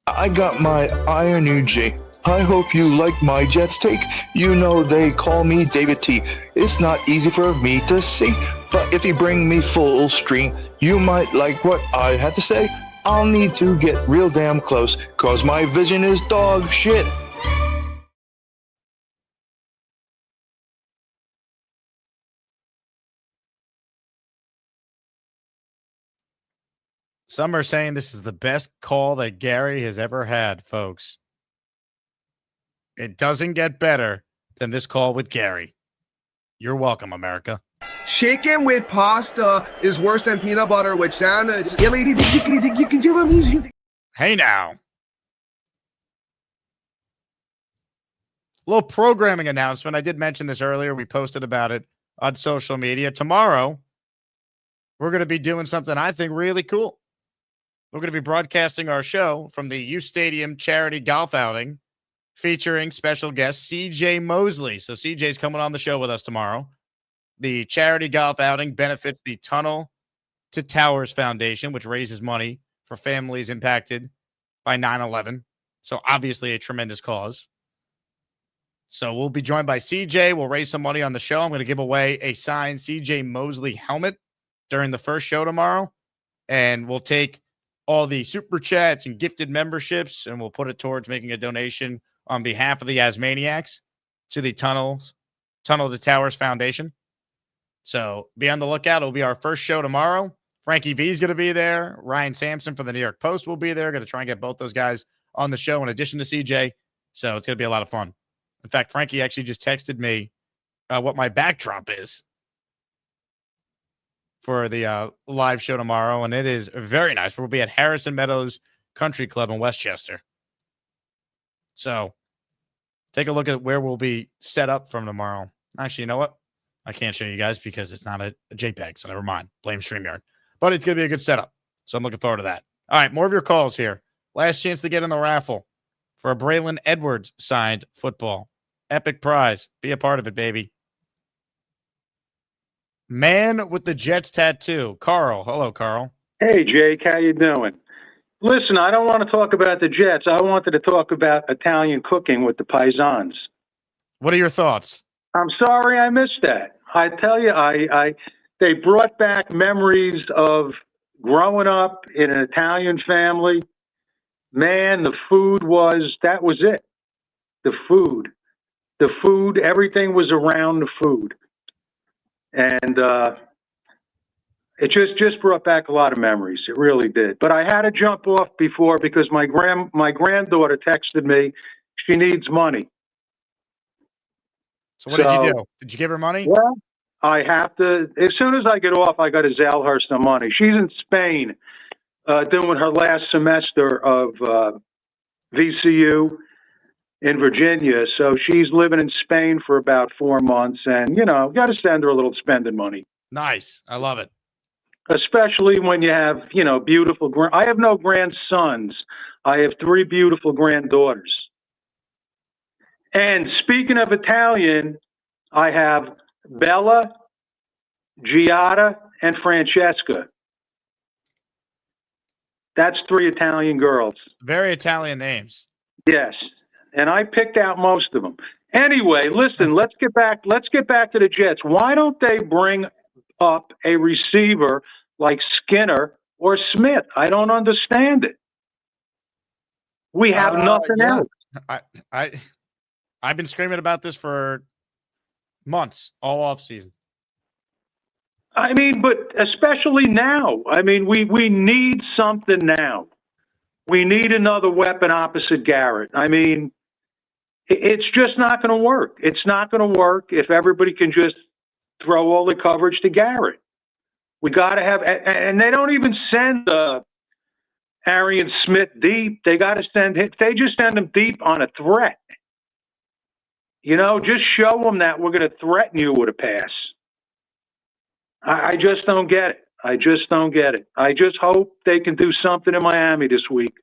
I got my Iron UG. I hope you like my Jets take. You know they call me David T. It's not easy for me to see, but if you bring me full stream, you might like what I had to say. I'll need to get real damn close, cause my vision is dog shit. Some are saying this is the best call that Gary has ever had, folks. It doesn't get better than this call with Gary. You're welcome, America. Chicken with pasta is worse than peanut butter with sandwich. Hey now. Little programming announcement. I did mention this earlier. We posted about it on social media. Tomorrow, we're going to be doing something I think really cool. We're going to be broadcasting our show from the U Stadium charity golf outing featuring special guest CJ Mosley. So CJ's coming on the show with us tomorrow. The charity golf outing benefits the Tunnel to Towers Foundation, which raises money for families impacted by 9/11. So obviously a tremendous cause. So we'll be joined by CJ. We'll raise some money on the show. I'm going to give away a signed CJ Mosley helmet during the first show tomorrow. And we'll take all the super chats and gifted memberships, and we'll put it towards making a donation on behalf of the Asmaniacs to the Tunnel to Towers Foundation. So be on the lookout. It'll be our first show tomorrow. Frankie V is going to be there. Ryan Sampson from the New York Post will be there. Going to try and get both those guys on the show in addition to CJ. So it's going to be a lot of fun. In fact, Frankie actually just texted me what my backdrop is for the live show tomorrow, and it is very nice. We'll be at Harrison Meadows Country Club in Westchester. So take a look at where we'll be set up from tomorrow. Actually, you know what? I can't show you guys because it's not a JPEG, so never mind. Blame StreamYard. But it's going to be a good setup, so I'm looking forward to that. All right, more of your calls here. Last chance to get in the raffle for a Braylon Edwards signed football. Epic prize. Be a part of it, baby. Man with the Jets tattoo. Carl. Hello, Carl. Hey, Jake. How you doing? Listen, I don't want to talk about the Jets. I wanted to talk about Italian cooking with the Paisans. What are your thoughts? I'm sorry I missed that. I tell you, they brought back memories of growing up in an Italian family. Man, the food that was it. The food, everything was around the food. And it just brought back a lot of memories. It really did. But I had to jump off before because my granddaughter texted me. She needs money. So what did you do? Did you give her money? Well, I have to. As soon as I get off, I got to Zelle her some money. She's in Spain doing her last semester of VCU in Virginia. So she's living in Spain for about 4 months. And, got to send her a little spending money. Nice. I love it. Especially when you have, beautiful. I have no grandsons. I have 3 beautiful granddaughters. And speaking of Italian, I have Bella, Giada, and Francesca. That's 3 Italian girls. Very Italian names. Yes. And I picked out most of them. Anyway, listen, let's get back to the Jets. Why don't they bring up a receiver like Skinner or Smith? I don't understand it. We have nothing else. I've been screaming about this for months, all off season. I mean, but especially now. I mean, we need something now. We need another weapon opposite Garrett. I mean, it's just not going to work. It's not going to work if everybody can just throw all the coverage to Garrett. We got to have, and they don't even send Arian Smith deep. They got to send him. They just send him deep on a threat. You know, just show them that we're going to threaten you with a pass. I just don't get it. I just don't get it. I just hope they can do something in Miami this week.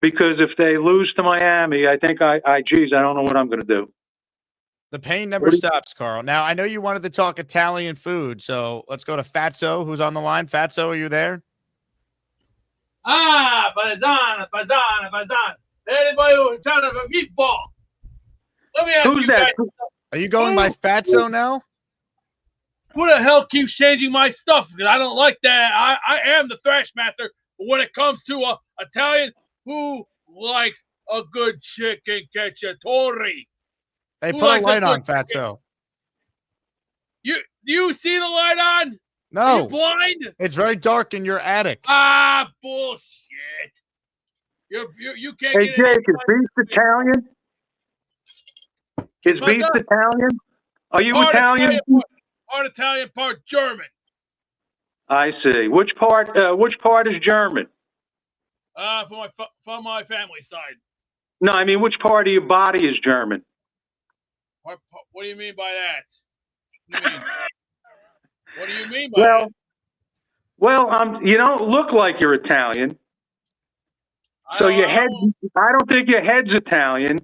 Because if they lose to Miami, I think I don't know what I'm going to do. The pain never stops, Carl. Now, I know you wanted to talk Italian food, so let's go to Fatso, who's on the line. Fatso, are you there? Paisana. Anybody who's trying to have a meatball. Let me ask you guys. Are you going by Fatso now? Who the hell keeps changing my stuff? Because I don't like that. I am the thrash master, but when it comes to Italian, who likes a good chicken cacciatore? Hey, put a light on, Fatso. You see the light on? No. Are you blind? It's very dark in your attic. Bullshit. You can't Hey, get Jake, is beef Italian? Is beef Italian? Are you Italian? Part Italian, part German. I see. Which part is German? From my family side. No, I mean, which part of your body is German? What do you mean by that? What do you mean by that? Well, you don't look like you're Italian. So your head, I don't think your head's Italian.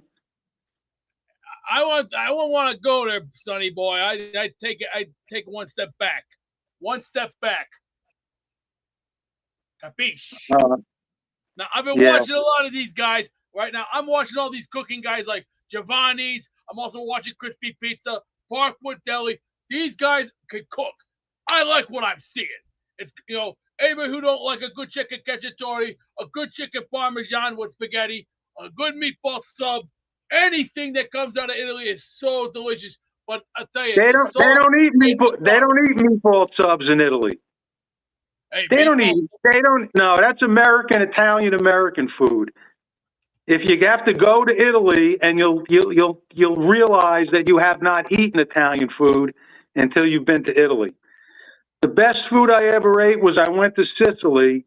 I won't want to go there, Sonny boy. I take one step back. One step back. Capiche? Now I've been watching a lot of these guys right now. I'm watching all these cooking guys like Giovanni's. I'm also watching Crispy Pizza, Parkwood Deli. These guys can cook. I like what I'm seeing. It's anybody who don't like a good chicken cacciatore, a good chicken parmesan with spaghetti, a good meatball sub, anything that comes out of Italy is so delicious. But I tell you, they don't eat meatball subs in Italy. Hey, No, that's Italian-American food. If you have to go to Italy, and you'll realize that you have not eaten Italian food until you've been to Italy. The best food I ever ate was I went to Sicily,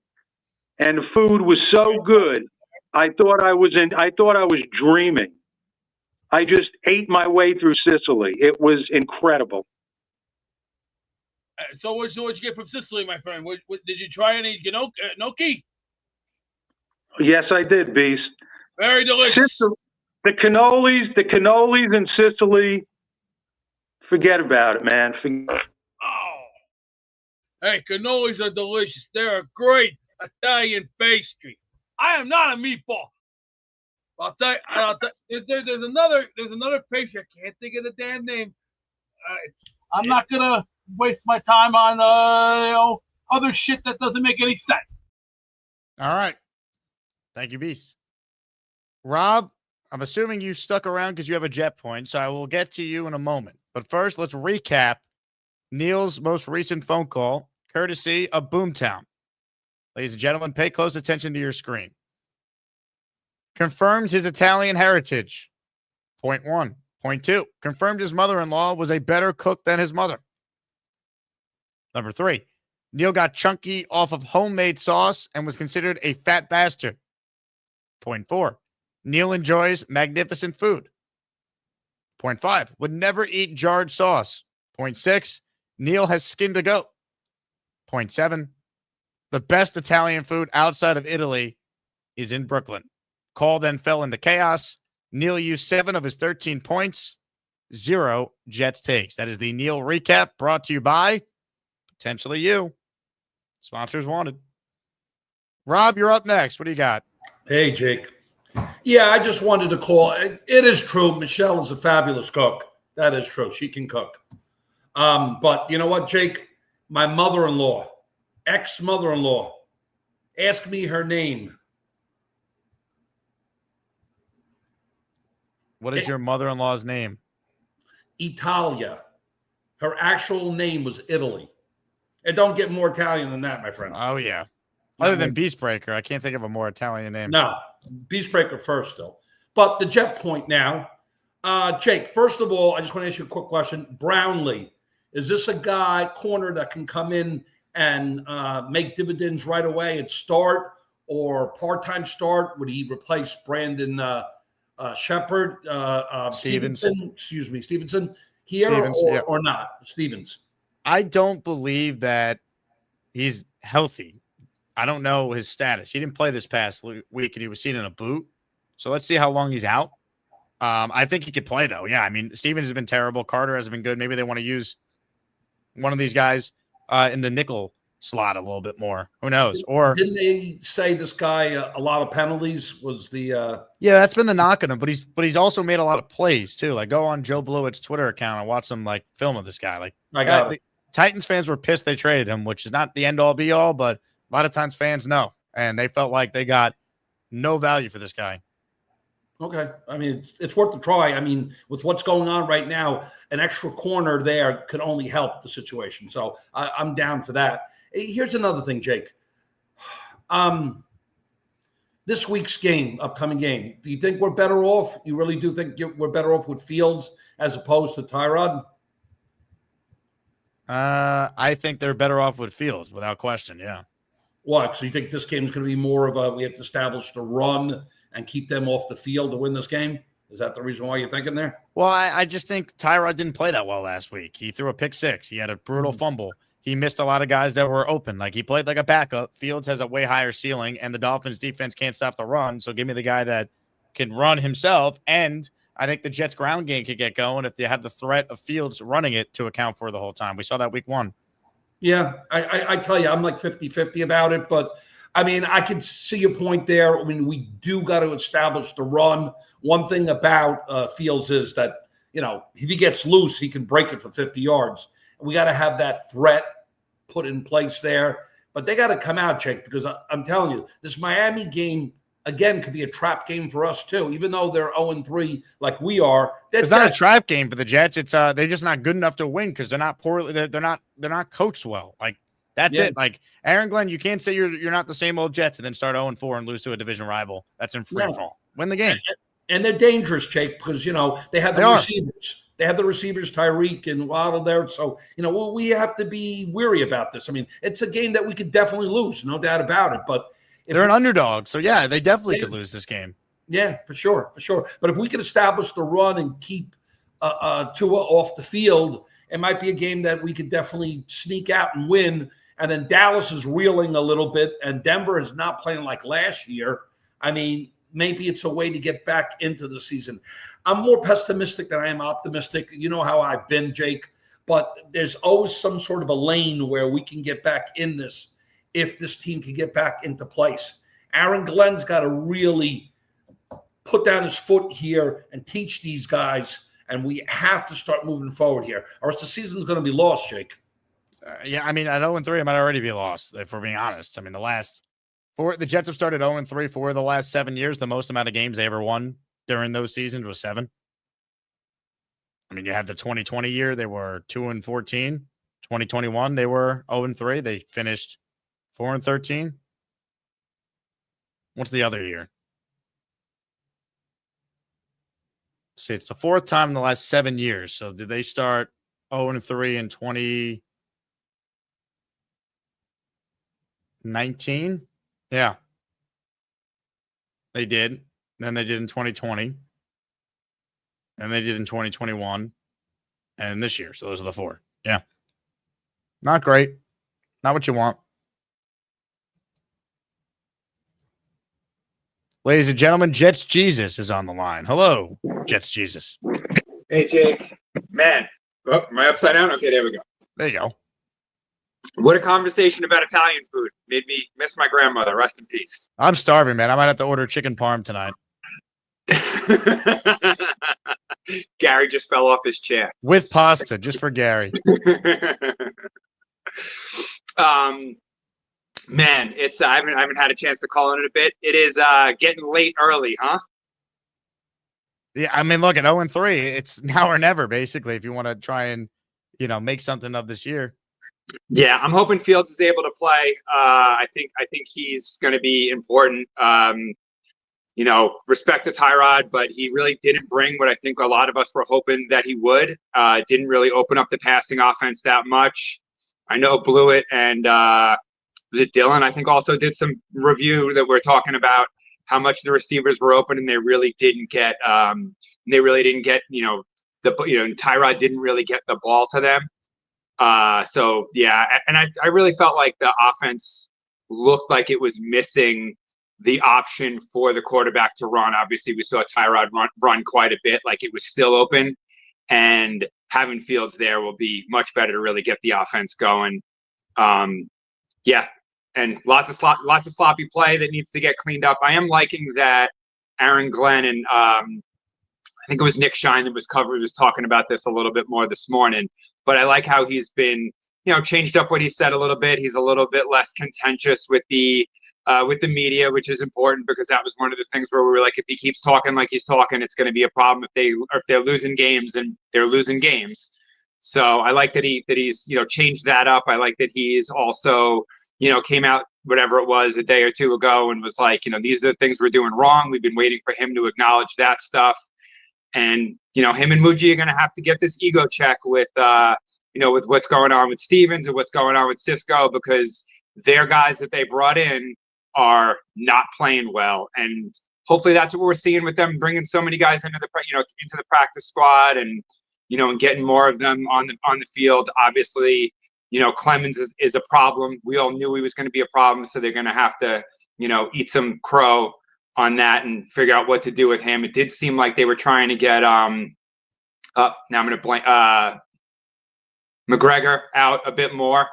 and the food was so good. I thought I was dreaming. I just ate my way through Sicily. It was incredible. So what'd you get from Sicily, my friend? Did you try any gnocchi? Yes, I did, Beast. Very delicious. The cannolis in Sicily, forget about it, man. Hey, cannolis are delicious. They're a great Italian pastry. I am not a meatball. I'll tell you, there's another pastry. I can't think of the damn name. I'm not gonna waste my time on other shit that doesn't make any sense. All right. Thank you, Beast. Rob, I'm assuming you stuck around because you have a jet point, so I will get to you in a moment. But first, let's recap Neil's most recent phone call, courtesy of Boomtown. Ladies and gentlemen, pay close attention to your screen. Confirmed his Italian heritage. Point 1. Point 2. Confirmed his mother-in-law was a better cook than his mother. Number 3. Neil got chunky off of homemade sauce and was considered a fat bastard. Point 4. Neil enjoys magnificent food. Point 5. Would never eat jarred sauce. Point 6. Neil has skinned a goat. Point 7. The best Italian food outside of Italy is in Brooklyn. Call then fell into chaos. Neil used 7 of his 13 points. 0 Jets takes. That is the Neil recap brought to you by potentially you. Sponsors wanted. Rob, you're up next. What do you got? Hey, Jake. Yeah, I just wanted to call. It is true. Michelle is a fabulous cook. That is true. She can cook. But you know what, Jake? My mother-in-law, ex-mother-in-law, ask me her name. What is your mother-in-law's name? Italia. Her actual name was Italy. It don't get more Italian than that, my friend. Oh, yeah. Other than Beastbreaker, I can't think of a more Italian name. No, Beastbreaker first, though. But the jet point now. Jake, first of all, I just want to ask you a quick question. Brownlee, is this a guy, corner, that can come in and make dividends right away at start or part-time start? Would he replace Brandon Shepard, Stevenson here or not? Stevens. I don't believe that he's healthy. I don't know his status. He didn't play this past week, and he was seen in a boot. So let's see how long he's out. I think he could play, though. Yeah, I mean, Stevens has been terrible. Carter hasn't been good. Maybe they want to use one of these guys in the nickel slot a little bit more. Who knows? Or didn't they say this guy a lot of penalties was the yeah, that's been the knock on him, but he's also made a lot of plays too. Like go on Joe Blewett's Twitter account and watch some like film of this guy. Like the Titans fans were pissed they traded him, which is not the end all be all, but a lot of times fans know, and they felt like they got no value for this guy. Okay. I mean, it's worth a try. I mean, with what's going on right now, an extra corner there could only help the situation. So I'm down for that. Here's another thing, Jake. This week's upcoming game, do you think we're better off? You really do think we're better off with Fields as opposed to Tyrod? I think they're better off with Fields, without question, yeah. What? So you think this game is going to be more of we have to establish the run and keep them off the field to win this game? Is that the reason why you're thinking there? Well, I just think Tyrod didn't play that well last week. He threw a pick six. He had a brutal fumble. He missed a lot of guys that were open. Like he played like a backup. Fields has a way higher ceiling, and the Dolphins defense can't stop the run. So give me the guy that can run himself. And I think the Jets ground game could get going if they have the threat of Fields running it to account for the whole time. We saw that week one. Yeah, I tell you, I'm like 50-50 about it. But, I mean, I can see your point there. I mean, we do got to establish the run. One thing about Fields is that, you know, if he gets loose, he can break it for 50 yards. We got to have that threat put in place there. But they got to come out, Jake, because I'm telling you, this Miami game, again, could be a trap game for us, too. Even though they're 0-3 like we are. It's not a trap game for the Jets. It's they're just not good enough to win because they're not poorly. They're not coached well. Like that's it. Like Aaron Glenn, you can't say you're not the same old Jets and then start 0-4 and lose to a division rival. That's in free fall. Win the game. And they're dangerous, Jake, because you know they have the receivers. They have the receivers, Tyreek and Waddle there. So, you know, we have to be weary about this. I mean, it's a game that we could definitely lose, no doubt about it. But they're an underdog. So, yeah, they definitely could lose this game. Yeah, for sure. But if we can establish the run and keep Tua off the field, it might be a game that we could definitely sneak out and win. And then Dallas is reeling a little bit, and Denver is not playing like last year. I mean, maybe it's a way to get back into the season. I'm more pessimistic than I am optimistic. You know how I've been, Jake. But there's always some sort of a lane where we can get back in this if this team can get back into place. Aaron Glenn's got to really put down his foot here and teach these guys, and we have to start moving forward here, or else the season's going to be lost, Jake. Yeah, I mean, at 0-3, it might already be lost, if we're being honest. I mean, the Jets have started 0-3 for the last 7 years. The most amount of games they ever won during those seasons was 7. I mean, you had the 2020 year, they were 2-14. 2021, they were 0-3. They finished 4-13. What's the other year? See, it's the fourth time in the last 7 years. So did they start 0-3 in 2019? Yeah. They did. Then they did in 2020. And they did in 2021. And this year. So those are the 4. Yeah. Not great. Not what you want. Ladies and gentlemen, Jets Jesus is on the line. Hello, Jets Jesus. Hey, Jake. Man. Oh, am I upside down? Okay, there we go. There you go. What a conversation about Italian food. Made me miss my grandmother. Rest in peace. I'm starving, man. I might have to order chicken parm tonight. Gary just fell off his chair. With pasta, just for Gary. Man, it's I haven't had a chance to call in it a bit. It is getting late early, huh? Yeah, I mean, look, at 0-3, it's now or never, basically, if you want to try and, make something of this year. Yeah, I'm hoping Fields is able to play. I think he's going to be important. Respect to Tyrod, but he really didn't bring what I think a lot of us were hoping that he would. Didn't really open up the passing offense that much. I know Blewett and was it Dylan? I think also did some review that we're talking about how much the receivers were open, and they really didn't get Tyrod didn't really get the ball to them. So yeah, and I really felt like the offense looked like it was missing the option for the quarterback to run. Obviously, we saw Tyrod run quite a bit, like it was still open, and having Fields there will be much better to really get the offense going. Yeah, and lots of sloppy play that needs to get cleaned up. I am liking that Aaron Glenn and I think it was Nick Shine that was talking about this a little bit more this morning. But I like how he's been, changed up what he said a little bit. He's a little bit less contentious with the media, which is important because that was one of the things where we were like, if he keeps talking like he's talking, it's going to be a problem if they're losing games, and they're losing games. So I like that he's changed that up. I like that he's also came out whatever it was a day or two ago and was like, these are the things we're doing wrong. We've been waiting for him to acknowledge that stuff. And, him and Muji are going to have to get this ego check with what's going on with Stevens and what's going on with Cisco, because their guys that they brought in are not playing well. And hopefully that's what we're seeing with them bringing so many guys into the practice squad and getting more of them on the field. Obviously, Clemens is a problem. We all knew he was going to be a problem. So they're going to have to, eat some crow on that and figure out what to do with him. It did seem like they were trying to get now I'm going to blank McGregor out a bit more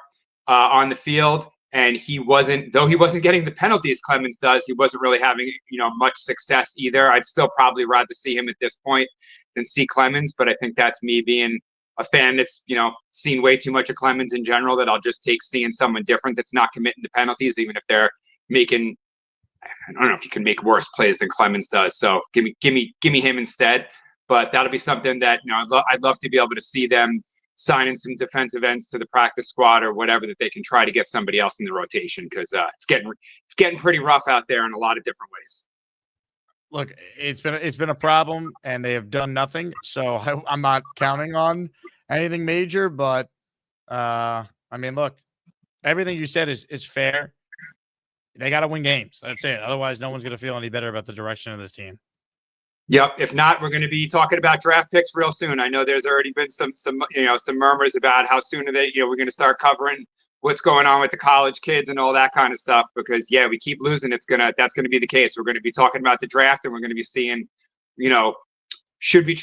on the field, and he wasn't getting the penalties Clemens does. He wasn't really having much success either. I'd still probably rather see him at this point than see Clemens, but I think that's me being a fan that's seen way too much of Clemens in general, that I'll just take seeing someone different that's not committing the penalties, even if they're making, I don't know if you can make worse plays than Clemens does. So give me him instead. But that'll be something that I'd love to be able to see them signing some defensive ends to the practice squad or whatever, that they can try to get somebody else in the rotation, because it's getting pretty rough out there in a lot of different ways. Look, it's been a problem, and they have done nothing. So I'm not counting on anything major. But look, everything you said is fair. They got to win games. That's it. Otherwise, no one's going to feel any better about the direction of this team. Yep. If not, we're going to be talking about draft picks real soon. I know there's already been some murmurs about how soon we're going to start covering what's going on with the college kids and all that kind of stuff, because we keep losing. That's going to be the case. We're going to be talking about the draft, and we're going to be seeing, should we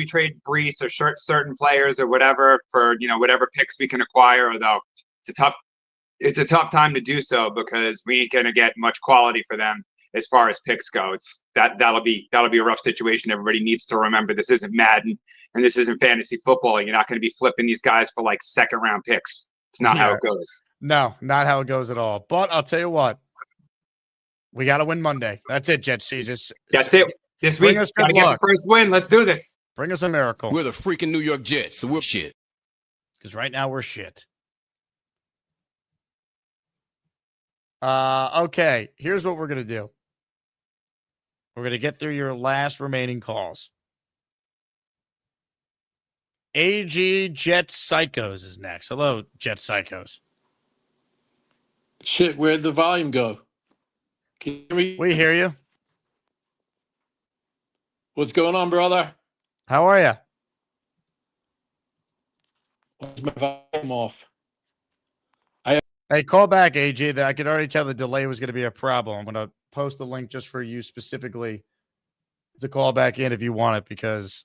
trade Brees or certain players or whatever for, whatever picks we can acquire, although it's a tough time to do so because we ain't going to get much quality for them as far as picks go. That'll be a rough situation. Everybody needs to remember this isn't Madden and this isn't fantasy football. You're not going to be flipping these guys for like second round picks. It's not how it goes. No, not how it goes at all. But I'll tell you what, we got to win Monday. That's it, Jets. That's it. This week, got to get the first win. Let's do this. Bring us a miracle. We're the freaking New York Jets, so we're shit. Because right now we're shit. Okay, here's what we're going to do. We're going to get through your last remaining calls. AG Jet Psychos is next. Hello, Jet Psychos. Shit, where'd the volume go? Can you hear me? We hear you. What's going on, brother? How are you? What's my volume off? Hey, call back, AG. I could already tell the delay was going to be a problem. I'm going to post a link just for you specifically to call back in if you want it, because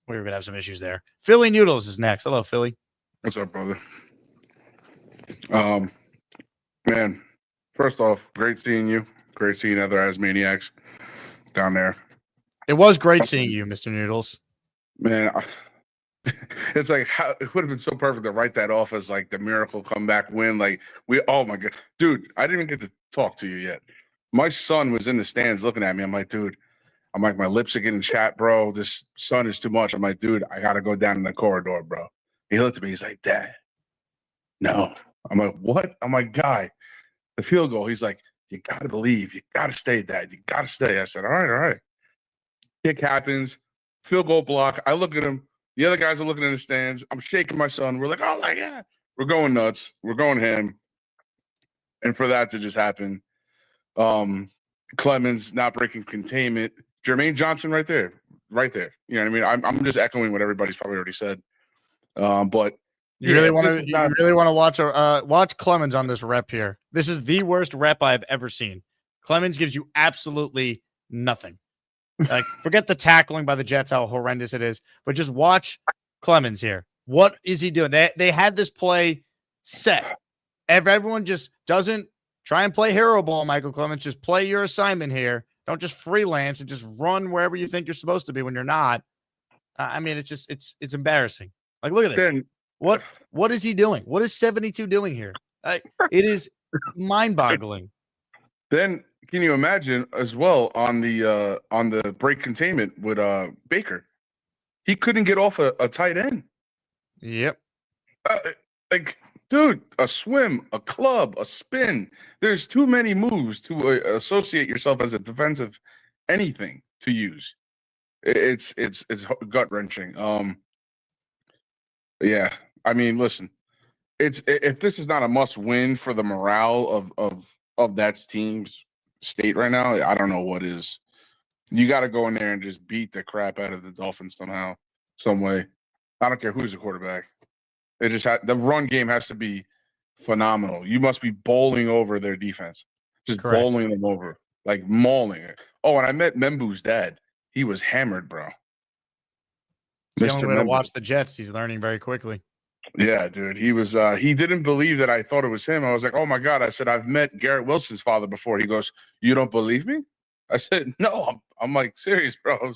we were going to have some issues there. Philly Noodles is next. Hello, Philly. What's up, brother? Man, first off, great seeing you. Great seeing other Asmaniacs down there. It was great seeing you, Mr. Noodles. Man, it's like it would have been so perfect to write that off as like the miracle comeback win. Like oh my God, dude, I didn't even get to talk to you yet. My son was in the stands looking at me. I'm like, dude, my lips are getting chat, bro. This sun is too much. I'm like, dude, I got to go down in the corridor, bro. He looked at me. He's like, Dad, no. I'm like, what? I'm like, guy, the field goal. He's like, you got to believe. You got to stay, Dad. You got to stay. I said, all right. Kick happens. Field goal block. I look at him. The other guys are looking in the stands. I'm shaking my son. We're like, oh my God. we're going nuts. We're going ham. And for that to just happen, Clemens not breaking containment, Jermaine Johnson right there. You know what I mean? I'm just echoing what everybody's probably already said. But you really want to watch Clemens on this rep here. This is the worst rep I've ever seen. Clemens gives you absolutely nothing. Like, forget the tackling by the Jets, how horrendous it is, but just watch Clemens here. What is he doing? They had this play set. Everyone just doesn't try and play hero ball, Michael Clemens. Just play your assignment here. Don't just freelance and just run wherever you think you're supposed to be when you're not. I mean, it's just it's embarrassing. Like, look at this. What is he doing? What is 72 doing here? It is mind-boggling. Then can you imagine as well on the break containment with Baker? He couldn't get off a tight end. Yep. Like, dude, a swim, a club, a spin. There's too many moves to associate yourself as a defensive anything to use. It's gut wrenching. Yeah. I mean, listen, if this is not a must win for the morale of that team's state right now, I don't know what is. You got to go in there and just beat the crap out of the Dolphins somehow, some way. I don't care who's the quarterback. It just the run game has to be phenomenal. You must be bowling over their defense, just bowling them over, like mauling it. Oh, and I met Membu's dad. He was hammered, bro. The only way to watch the Jets. He's learning very quickly. Yeah, dude. He was. He didn't believe that I thought it was him. I was like, oh my god. I said, I've met Garrett Wilson's father before. He goes, you don't believe me? I said, no. I'm like serious, bro. I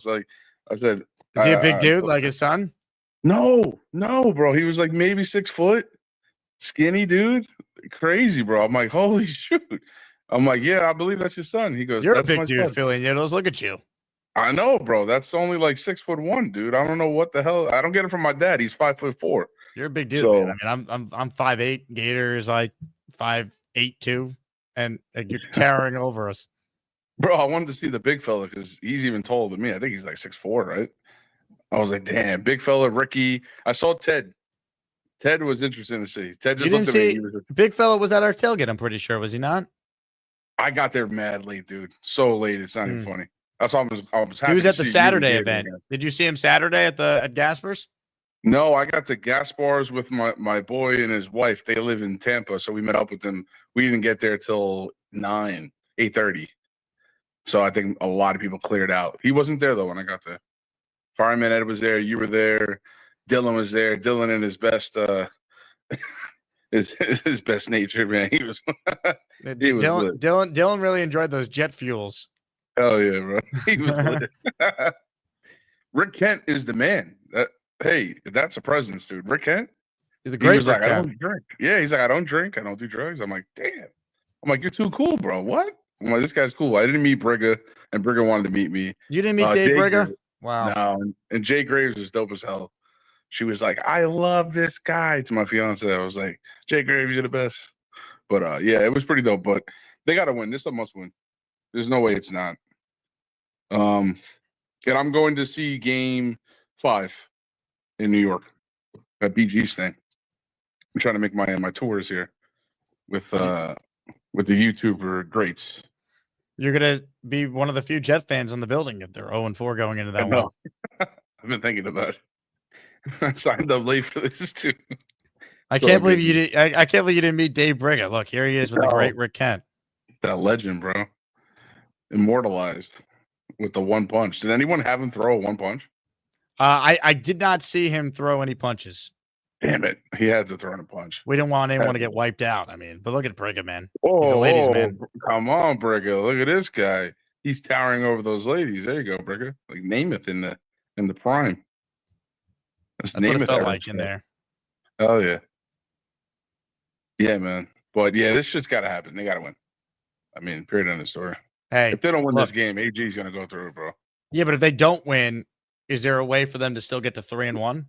said, is he a big dude like his son? No, bro. He was like maybe 6 foot, skinny dude, crazy, bro. I'm like, holy shoot. I'm like, yeah, I believe that's your son. He goes, you're that's a big my dude, son. Philly. Look at you. I know, bro. That's only like 6'1", dude. I don't know what the hell. I don't get it from my dad. He's 5'4". You're a big dude, So, man. I mean, I'm 5'8". Gator is like 5'8" too, and you're towering over us. bro, I wanted to see the big fella because he's even taller than me. I think he's like 6'4", right? I was like, damn, big fella, Ricky. I saw Ted. Ted was interesting to see. Ted just looked at me. He was like, big fella was at our tailgate, I'm pretty sure. Was he not? I got there mad late, dude. So late, it's not even funny. That's why I was happy. He was at the see Saturday you event. again. Did you see him Saturday at Gasper's? No, I got to Gaspar's with my boy and his wife. They live in Tampa, so we met up with them. We didn't get there till 8:30. So I think a lot of people cleared out. He wasn't there though when I got there. Fireman Ed was there. You were there. Dylan was there. Dylan in his best his best nature, man. He was. He was lit. Dylan really enjoyed those jet fuels. Hell yeah, bro. He was lit. Rick Kent is the man. Hey, that's a presence, dude. Rick Kent. He's a great. He was like, I don't drink. Yeah, he's like, I don't drink. I don't do drugs. I'm like, damn. I'm like, you're too cool, bro. What? I'm like, this guy's cool. I didn't meet Brigga, and Brigga wanted to meet me. You didn't meet Dave Brigga? Graves. Wow. No, and Jay Graves was dope as hell. She was like, I love this guy to my fiance. I was like, Jay Graves, you're the best. But yeah, it was pretty dope. But they gotta win. This is a must win. There's no way it's not. And I'm going to see Game 5 in New York at BG's thing. I'm trying to make my tours here with the YouTuber greats. You're gonna be one of the few Jet fans in the building if they're 0-4 going into that one. I've been thinking about it. I signed up late for this too. I can't believe you did. I can't believe you didn't meet Dave Brigga. Look, here he is with the great Rick Kent. That legend, bro. Immortalized with the one punch. Did anyone have him throw a one punch? I did not see him throw any punches. Damn it. He had to throw in a punch. We don't want anyone to get wiped out. I mean, but look at Brigga, man. Oh, he's a ladies' man. Come on, Brigga. Look at this guy. He's towering over those ladies. There you go, Brigga. Like Namath in the prime. That's what it felt like in there. Oh yeah. Yeah, man. But yeah, this shit's gotta happen. They gotta win. I mean, period, end of story. Hey, if they don't win this game, AG's gonna go through, bro. Yeah, but if they don't win, is there a way for them to still get to 3-1?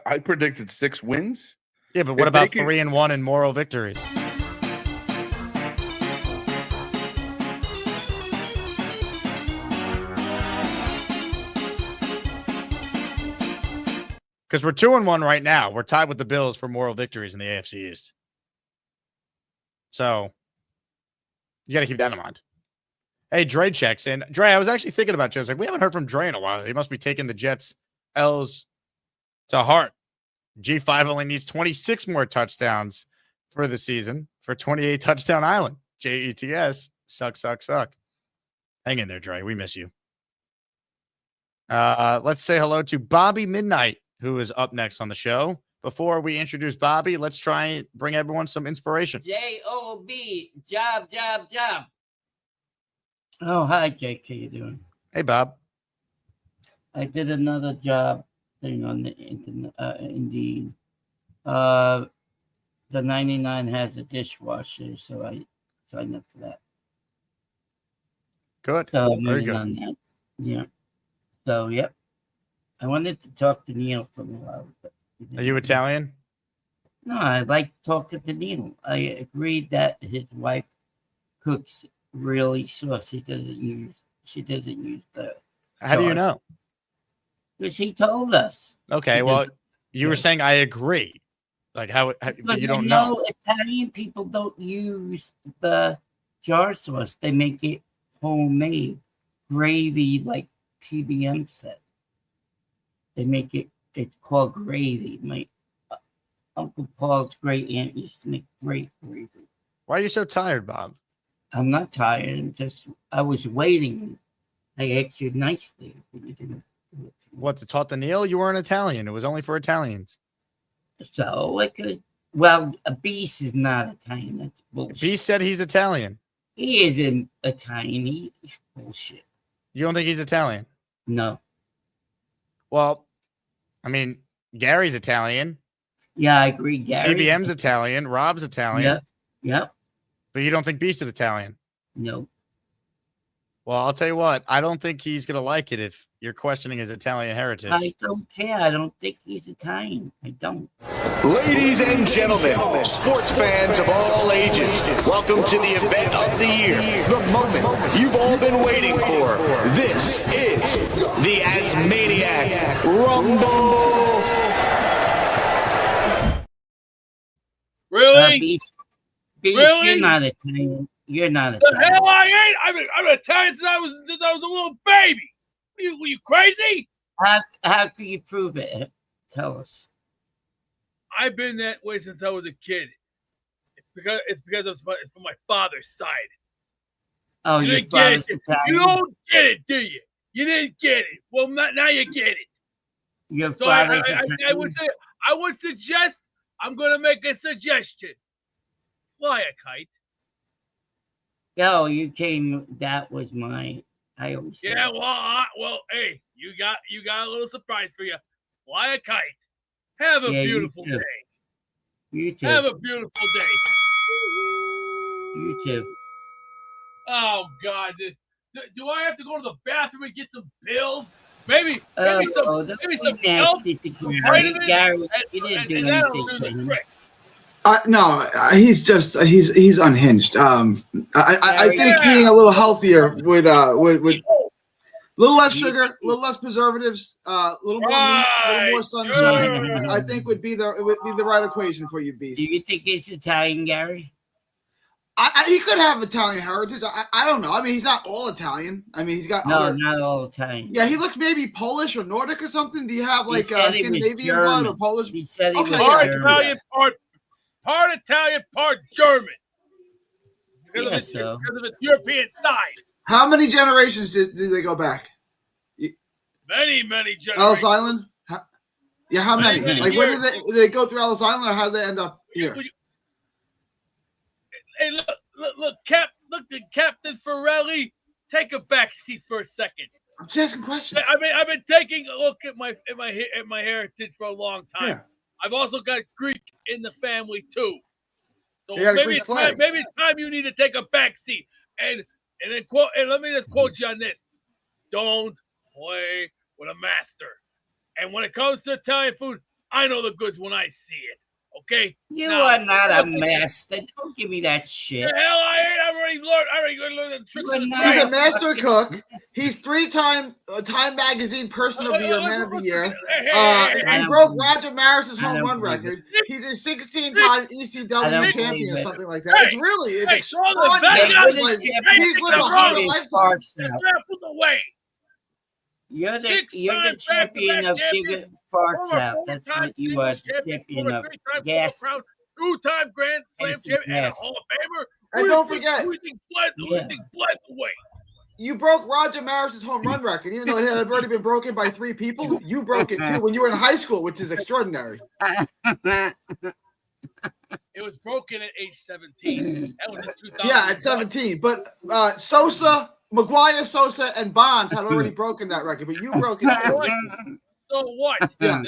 I predicted 6 wins. Yeah, but what about 3-1 and moral victories? Because we're 2-1 right now. We're tied with the Bills for moral victories in the AFC East. So you got to keep that in mind. Hey, Dre checks in. Dre, I was actually thinking about you. I was like, we haven't heard from Dre in a while. He must be taking the Jets L's to heart. G5 only needs 26 more touchdowns for the season for 28 touchdown island. JETS. Suck. Hang in there, Dre. We miss you. Let's say hello to Bobby Midnight, who is up next on the show. Before we introduce Bobby, let's try and bring everyone some inspiration. J-O-B, job. Oh, hi, Jake. How you doing? Hey, Bob. I did another job thing on the internet, Indeed. The 99 has a dishwasher, so I signed up for that. Good. So I'm Very waiting good. on that. Yeah. So, yep. I wanted to talk to Neil for a while. But Are you Italian? No, I like talking to Neil. I agreed that his wife cooks really sauce. She doesn't use the How do you sauce. know? Because he told us. Okay, She well, doesn't- you were saying I agree. Like how but Because you I don't know. know Italian people don't use the jar sauce. They make it homemade gravy, like PBM said. They make it. It's called gravy. My Uncle Paul's great aunt used to make great gravy. Why are you so tired, Bob? I'm not tired. I was waiting. I asked you nicely. But you didn't do it. What, to taught the Neil? You weren't Italian. It was only for Italians. So it could. Well, a beast is not Italian. That's bullshit. He said he's Italian. He isn't Italian. He's bullshit. You don't think he's Italian? No. Well, I mean, Gary's Italian. Yeah, I agree. Gary. BBM's Italian. Rob's Italian. Yep. Yep. But you don't think Beast is Italian? No. Well, I'll tell you what. I don't think he's going to like it if you're questioning his Italian heritage. I don't care. I don't think he's Italian. I don't. Ladies and gentlemen, sports fans of all ages, welcome to the event of the year, the moment you've all been waiting for. This is the Asmaniac Rumble. Really? Beast, Really? You're not Italian. You're not The Italian. hell I ain't! I'm Italian since I was a little baby. Were you crazy? How can you prove it? Tell us. I've been that way since I was a kid. It's because it's from my father's side. Oh, You your didn't get father's it. Italian. You don't get it, do you? You didn't get it. Well, now you get it. Your So father's I Italian. would suggest. I'm going to make a suggestion. Fly a kite. No, you came. That was my. I always. say Yeah, that. well, hey, you got a little surprise for you. Fly a kite. Have a Yeah, you beautiful too. day. You too. Have a beautiful day. You too. Oh God, do I have to go to the bathroom and get some pills? Maybe Oh, some don't maybe be some milk, nasty to some Gary. vitamins, Gary, you didn't do and that'll anything do to the him. trick. No, he's unhinged. I think eating a little healthier would a little less sugar, a little less preservatives, a little more meat, a little more sunshine. I think would be the right equation for you, Beast. Do you think he's Italian, Gary? He could have Italian heritage. I don't know. I mean, he's not all Italian. I mean, he's got No, not all Italian. Yeah, he looks maybe Polish or Nordic or something. Do you have He like said he was Scandinavian blood or German. Polish? He said he was Part German. Italian, part Italian, part German. Because Yeah, of its so. European side. How many generations do they go back? Many generations. Ellis Island? Yeah, how many? Many Like, where years. did they go through Ellis Island, or how did they end up here? Hey, look, Captain Farrelly, take a back seat for a second. I'm just asking questions. I've been taking a look at my heritage for a long time. Yeah. I've also got Greek in the family too. So You got a maybe Greek it's time, flag. maybe it's time you need to take a back seat. And then quote, and let me just quote you on this: don't play with a master. And when it comes to Italian food, I know the goods when I see it. Okay? You Now, are not a master. Don't give me that shit. The hell I ain't. already learned the tricks of the He's trade. a master cook. He's 3-time Time Magazine Person of the Year, Man of the Year. He broke Roger Maris's home run record. He's a 16-time ECW champion or something like that. It's extraordinary. He's lived a hard lifestyle. Put away. You're the champion of giving farts out. That's what you are, the champion of gas. 2-time Grand Slam champion and a Hall of Famer. And don't forget, who you think bled away? You broke Roger Maris's home run record, even though it had already been broken by 3 people. You broke it too when you were in high school, which is extraordinary. It was broken at age 17. That was in 2000. Yeah, at 17. But Sosa, McGuire, Sosa, and Bonds had already broken that record, but you broke it too. So what? Yeah.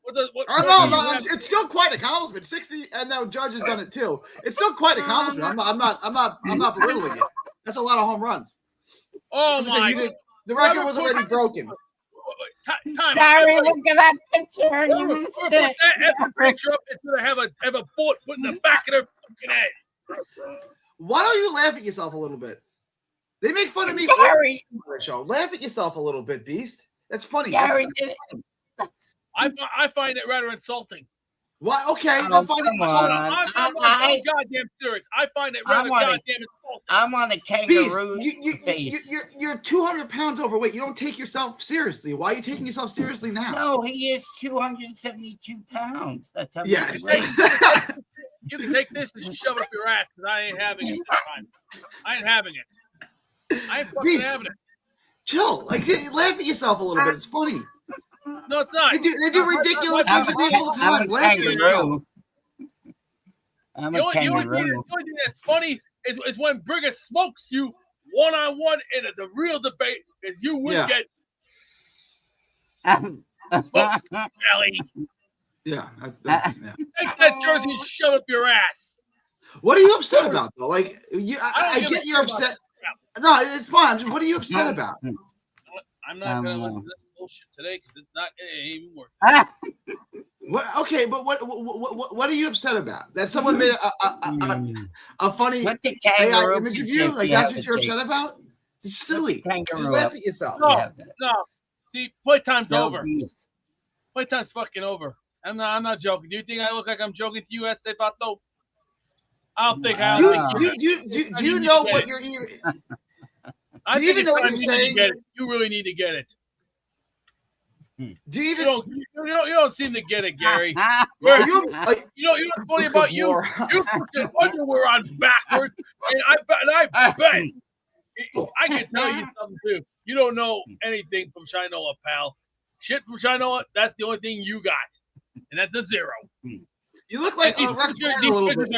No, it's still quite an accomplishment. 60, and now Judge has done it too. It's still quite an accomplishment. I'm not belittling it. That's a lot of home runs. Oh my! The record was already broken. Time. Gary, look at that picture. You missed Put it. that picture up. It's gonna have a bullet put in the back of their fucking head. Why don't you laugh at yourself a little bit? They make fun of me Gary. on the show. Laugh at yourself a little bit, Beast. That's funny. Gary, I find it rather insulting. What? Okay, Oh, don't find it come on. insulting. I'm goddamn serious. I find it rather goddamn insulting. I'm on a Beast, kangaroo face. you're 200 pounds overweight. You don't take yourself seriously. Why are you taking yourself seriously now? No, he is 272 pounds. That's how Yes. much weight. You can take this and shove it up your ass because I ain't having it this time. I ain't having it. I ain't fucking Beast, having it. Chill. Like, laugh at yourself a little bit. It's funny. No, it's not. They do ridiculous things to people all the time. Laugh at yourself. I'm The a only kangaroo. thing that's funny is when Brigger smokes you one-on-one in the real debate is you would get smoked, Ellie. Yeah, that's yeah. Take that jersey and shove up your ass. What are you upset about, though? Like, I give get a you're shit about upset. No, it's fine. What are you upset about? I'm not going to listen to this bullshit today because it's not even worth. What? Okay, but what are you upset about? That someone made a funny AI image of you? Like that's what you're upset about? It's silly. Just laugh at yourself. No. See, playtime's over. Playtime's fucking over. I'm not joking. Do you think I look like I'm joking to you, S.A. Pato? I don't think I. Do you know what you're even? I Do you even know what you're you saying? You really need to get it. Do you even? You don't seem to get it, Gary. You know what's funny about you? You put your underwear on backwards, and I bet I can tell you something too. You don't know anything from Shinola, pal. Shit from Shinola, that's the only thing you got, and that's a 0. You look like Rex a little bit.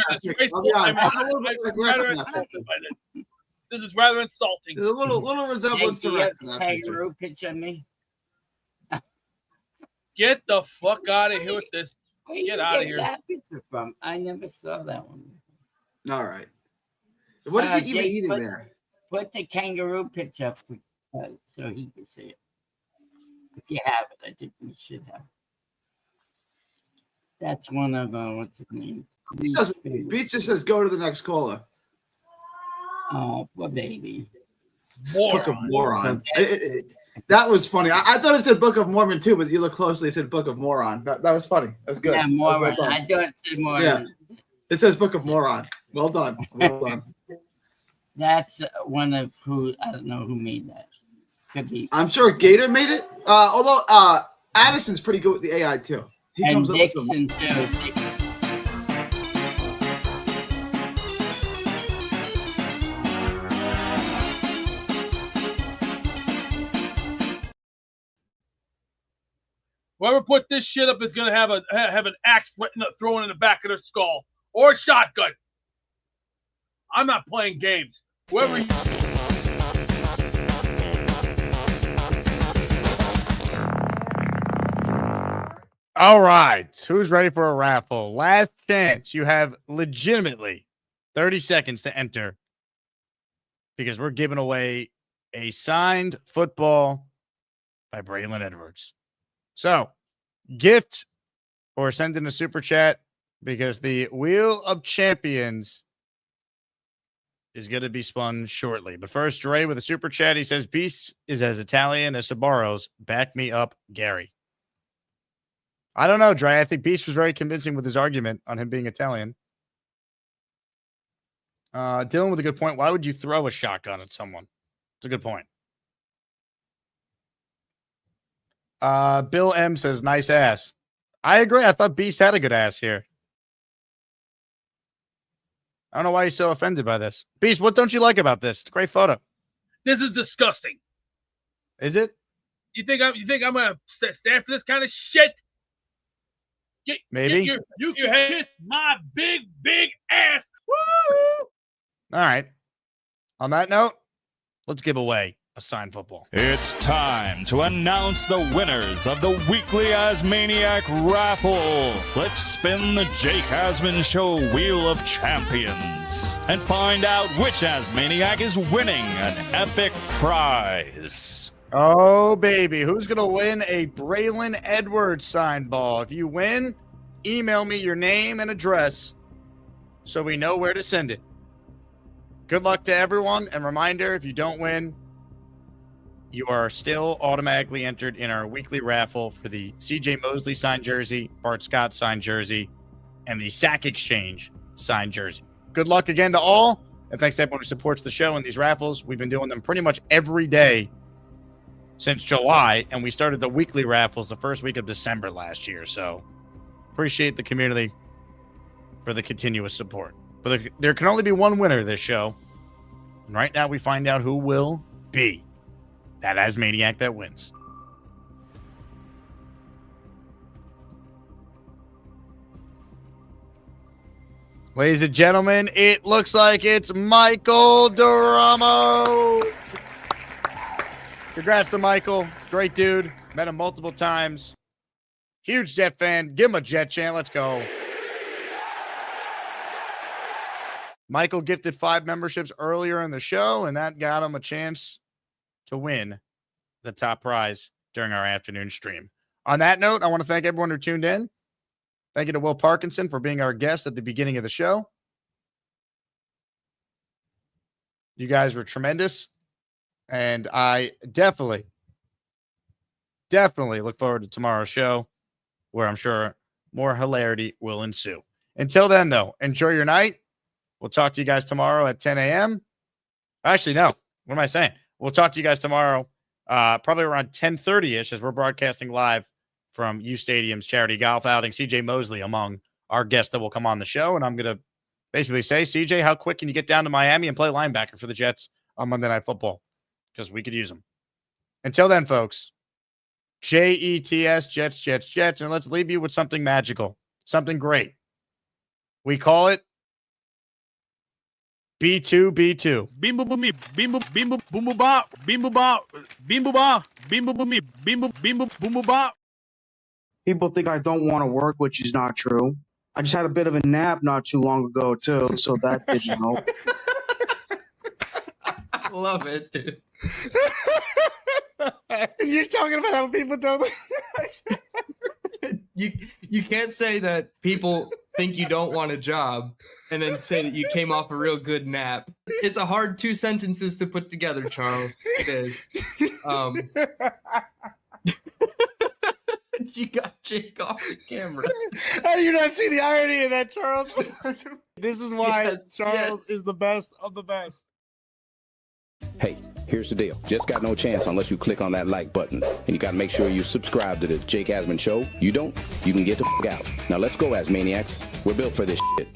This is rather insulting. There's a little resemblance to Rex in that kangaroo picture of me. Get the fuck out of here with this. Where did Get you out of get here. that picture from? I never saw that one. All right. What is he even eating there? Put the kangaroo picture up so he can see it. If you have it, I think you should have. That's one of what's his name? Beach just says go to the next caller. Oh, poor baby. Book of Moron. That was funny. I thought it said Book of Mormon too, but you look closely. It said Book of Moron. That was funny. That's good. Yeah, Moron. I thought it said Moron. Yeah. It says Book of Moron. Well done. Well done. That's one of who I don't know who made that. Could be. I'm sure Gator made it. Although Addison's pretty good with the AI too. He And comes Dixon up with too. Whoever put this shit up is gonna have an axe thrown in the back of their skull or a shotgun. I'm not playing games. Whoever. All right. Who's ready for a raffle? Last chance. You have legitimately 30 seconds to enter because we're giving away a signed football by Braylon Edwards. So, gift or send in a super chat because the Wheel of Champions is going to be spun shortly. But first, Dre with a super chat. He says, Beast is as Italian as Sabaros. Back me up, Gary. I don't know, Dre. I think Beast was very convincing with his argument on him being Italian. Dylan with a good point. Why would you throw a shotgun at someone? It's a good point. Bill M says, nice ass. I agree. I thought Beast had a good ass here. I don't know why you're so offended by this. Beast, what don't you like about this? It's a great photo. This is disgusting. Is it? You think I'm gonna stand for this kind of shit? Maybe. You can kiss my big ass. Woo! All right. On that note, let's give away a signed football. It's time to announce the winners of the weekly Asmaniac Raffle. Let's spin the Jake Asman Show Wheel of Champions and find out which Asmaniac is winning an epic prize. Oh, baby. Who's going to win a Braylon Edwards signed ball? If you win, email me your name and address so we know where to send it. Good luck to everyone. And reminder, if you don't win, you are still automatically entered in our weekly raffle for the CJ Mosley signed jersey, Bart Scott signed jersey, and the Sack Exchange signed jersey. Good luck again to all, and thanks to everyone who supports the show and these raffles. We've been doing them pretty much every day since July, and we started the weekly raffles the first week of December last year. So appreciate the community for the continuous support. But there can only be one winner this show, and right now we find out who will be that Asmaniac that wins. Ladies and gentlemen, it looks like it's Michael Duramo. Congrats to Michael. Great dude. Met him multiple times. Huge Jet fan. Give him a Jet chant. Let's go. Michael gifted 5 memberships earlier in the show, and that got him a chance to win the top prize during our afternoon stream. On that note, I want to thank everyone who tuned in. Thank you to Will Parkinson for being our guest at the beginning of the show. You guys were tremendous, and I definitely look forward to tomorrow's show, where I'm sure more hilarity will ensue. Until then, though, enjoy your night. We'll talk to you guys tomorrow at 10 a.m. Actually, no. What am I saying? We'll talk to you guys tomorrow, probably around 10:30-ish, as we're broadcasting live from U Stadium's charity golf outing. CJ Mosley among our guests that will come on the show. And I'm going to basically say, CJ, how quick can you get down to Miami and play linebacker for the Jets on Monday Night Football? Because we could use them. Until then, folks, Jets, Jets, Jets, Jets. And let's leave you with something magical, something great. We call it B2B2. Bim boom me, bim boom boom boom ba, bim boom ba, bim boom ba, bim boom me, bim boom ba. People think I don't want to work, which is not true. I just had a bit of a nap not too long ago, too, so that didn't help. Love it, dude. You're talking about how people don't. You can't say that people think you don't want a job and then say that you came off a real good nap. It's a hard 2 sentences to put together, Charles. It is. You got Jake off the camera. How do you not see the irony of that, Charles? This is why Charles is the best of the best. Hey, here's the deal. Just got no chance unless you click on that like button. And you got to make sure you subscribe to the Jake Asman Show. You don't, you can get the f*** out. Now let's go, Asmaniacs. We're built for this shit.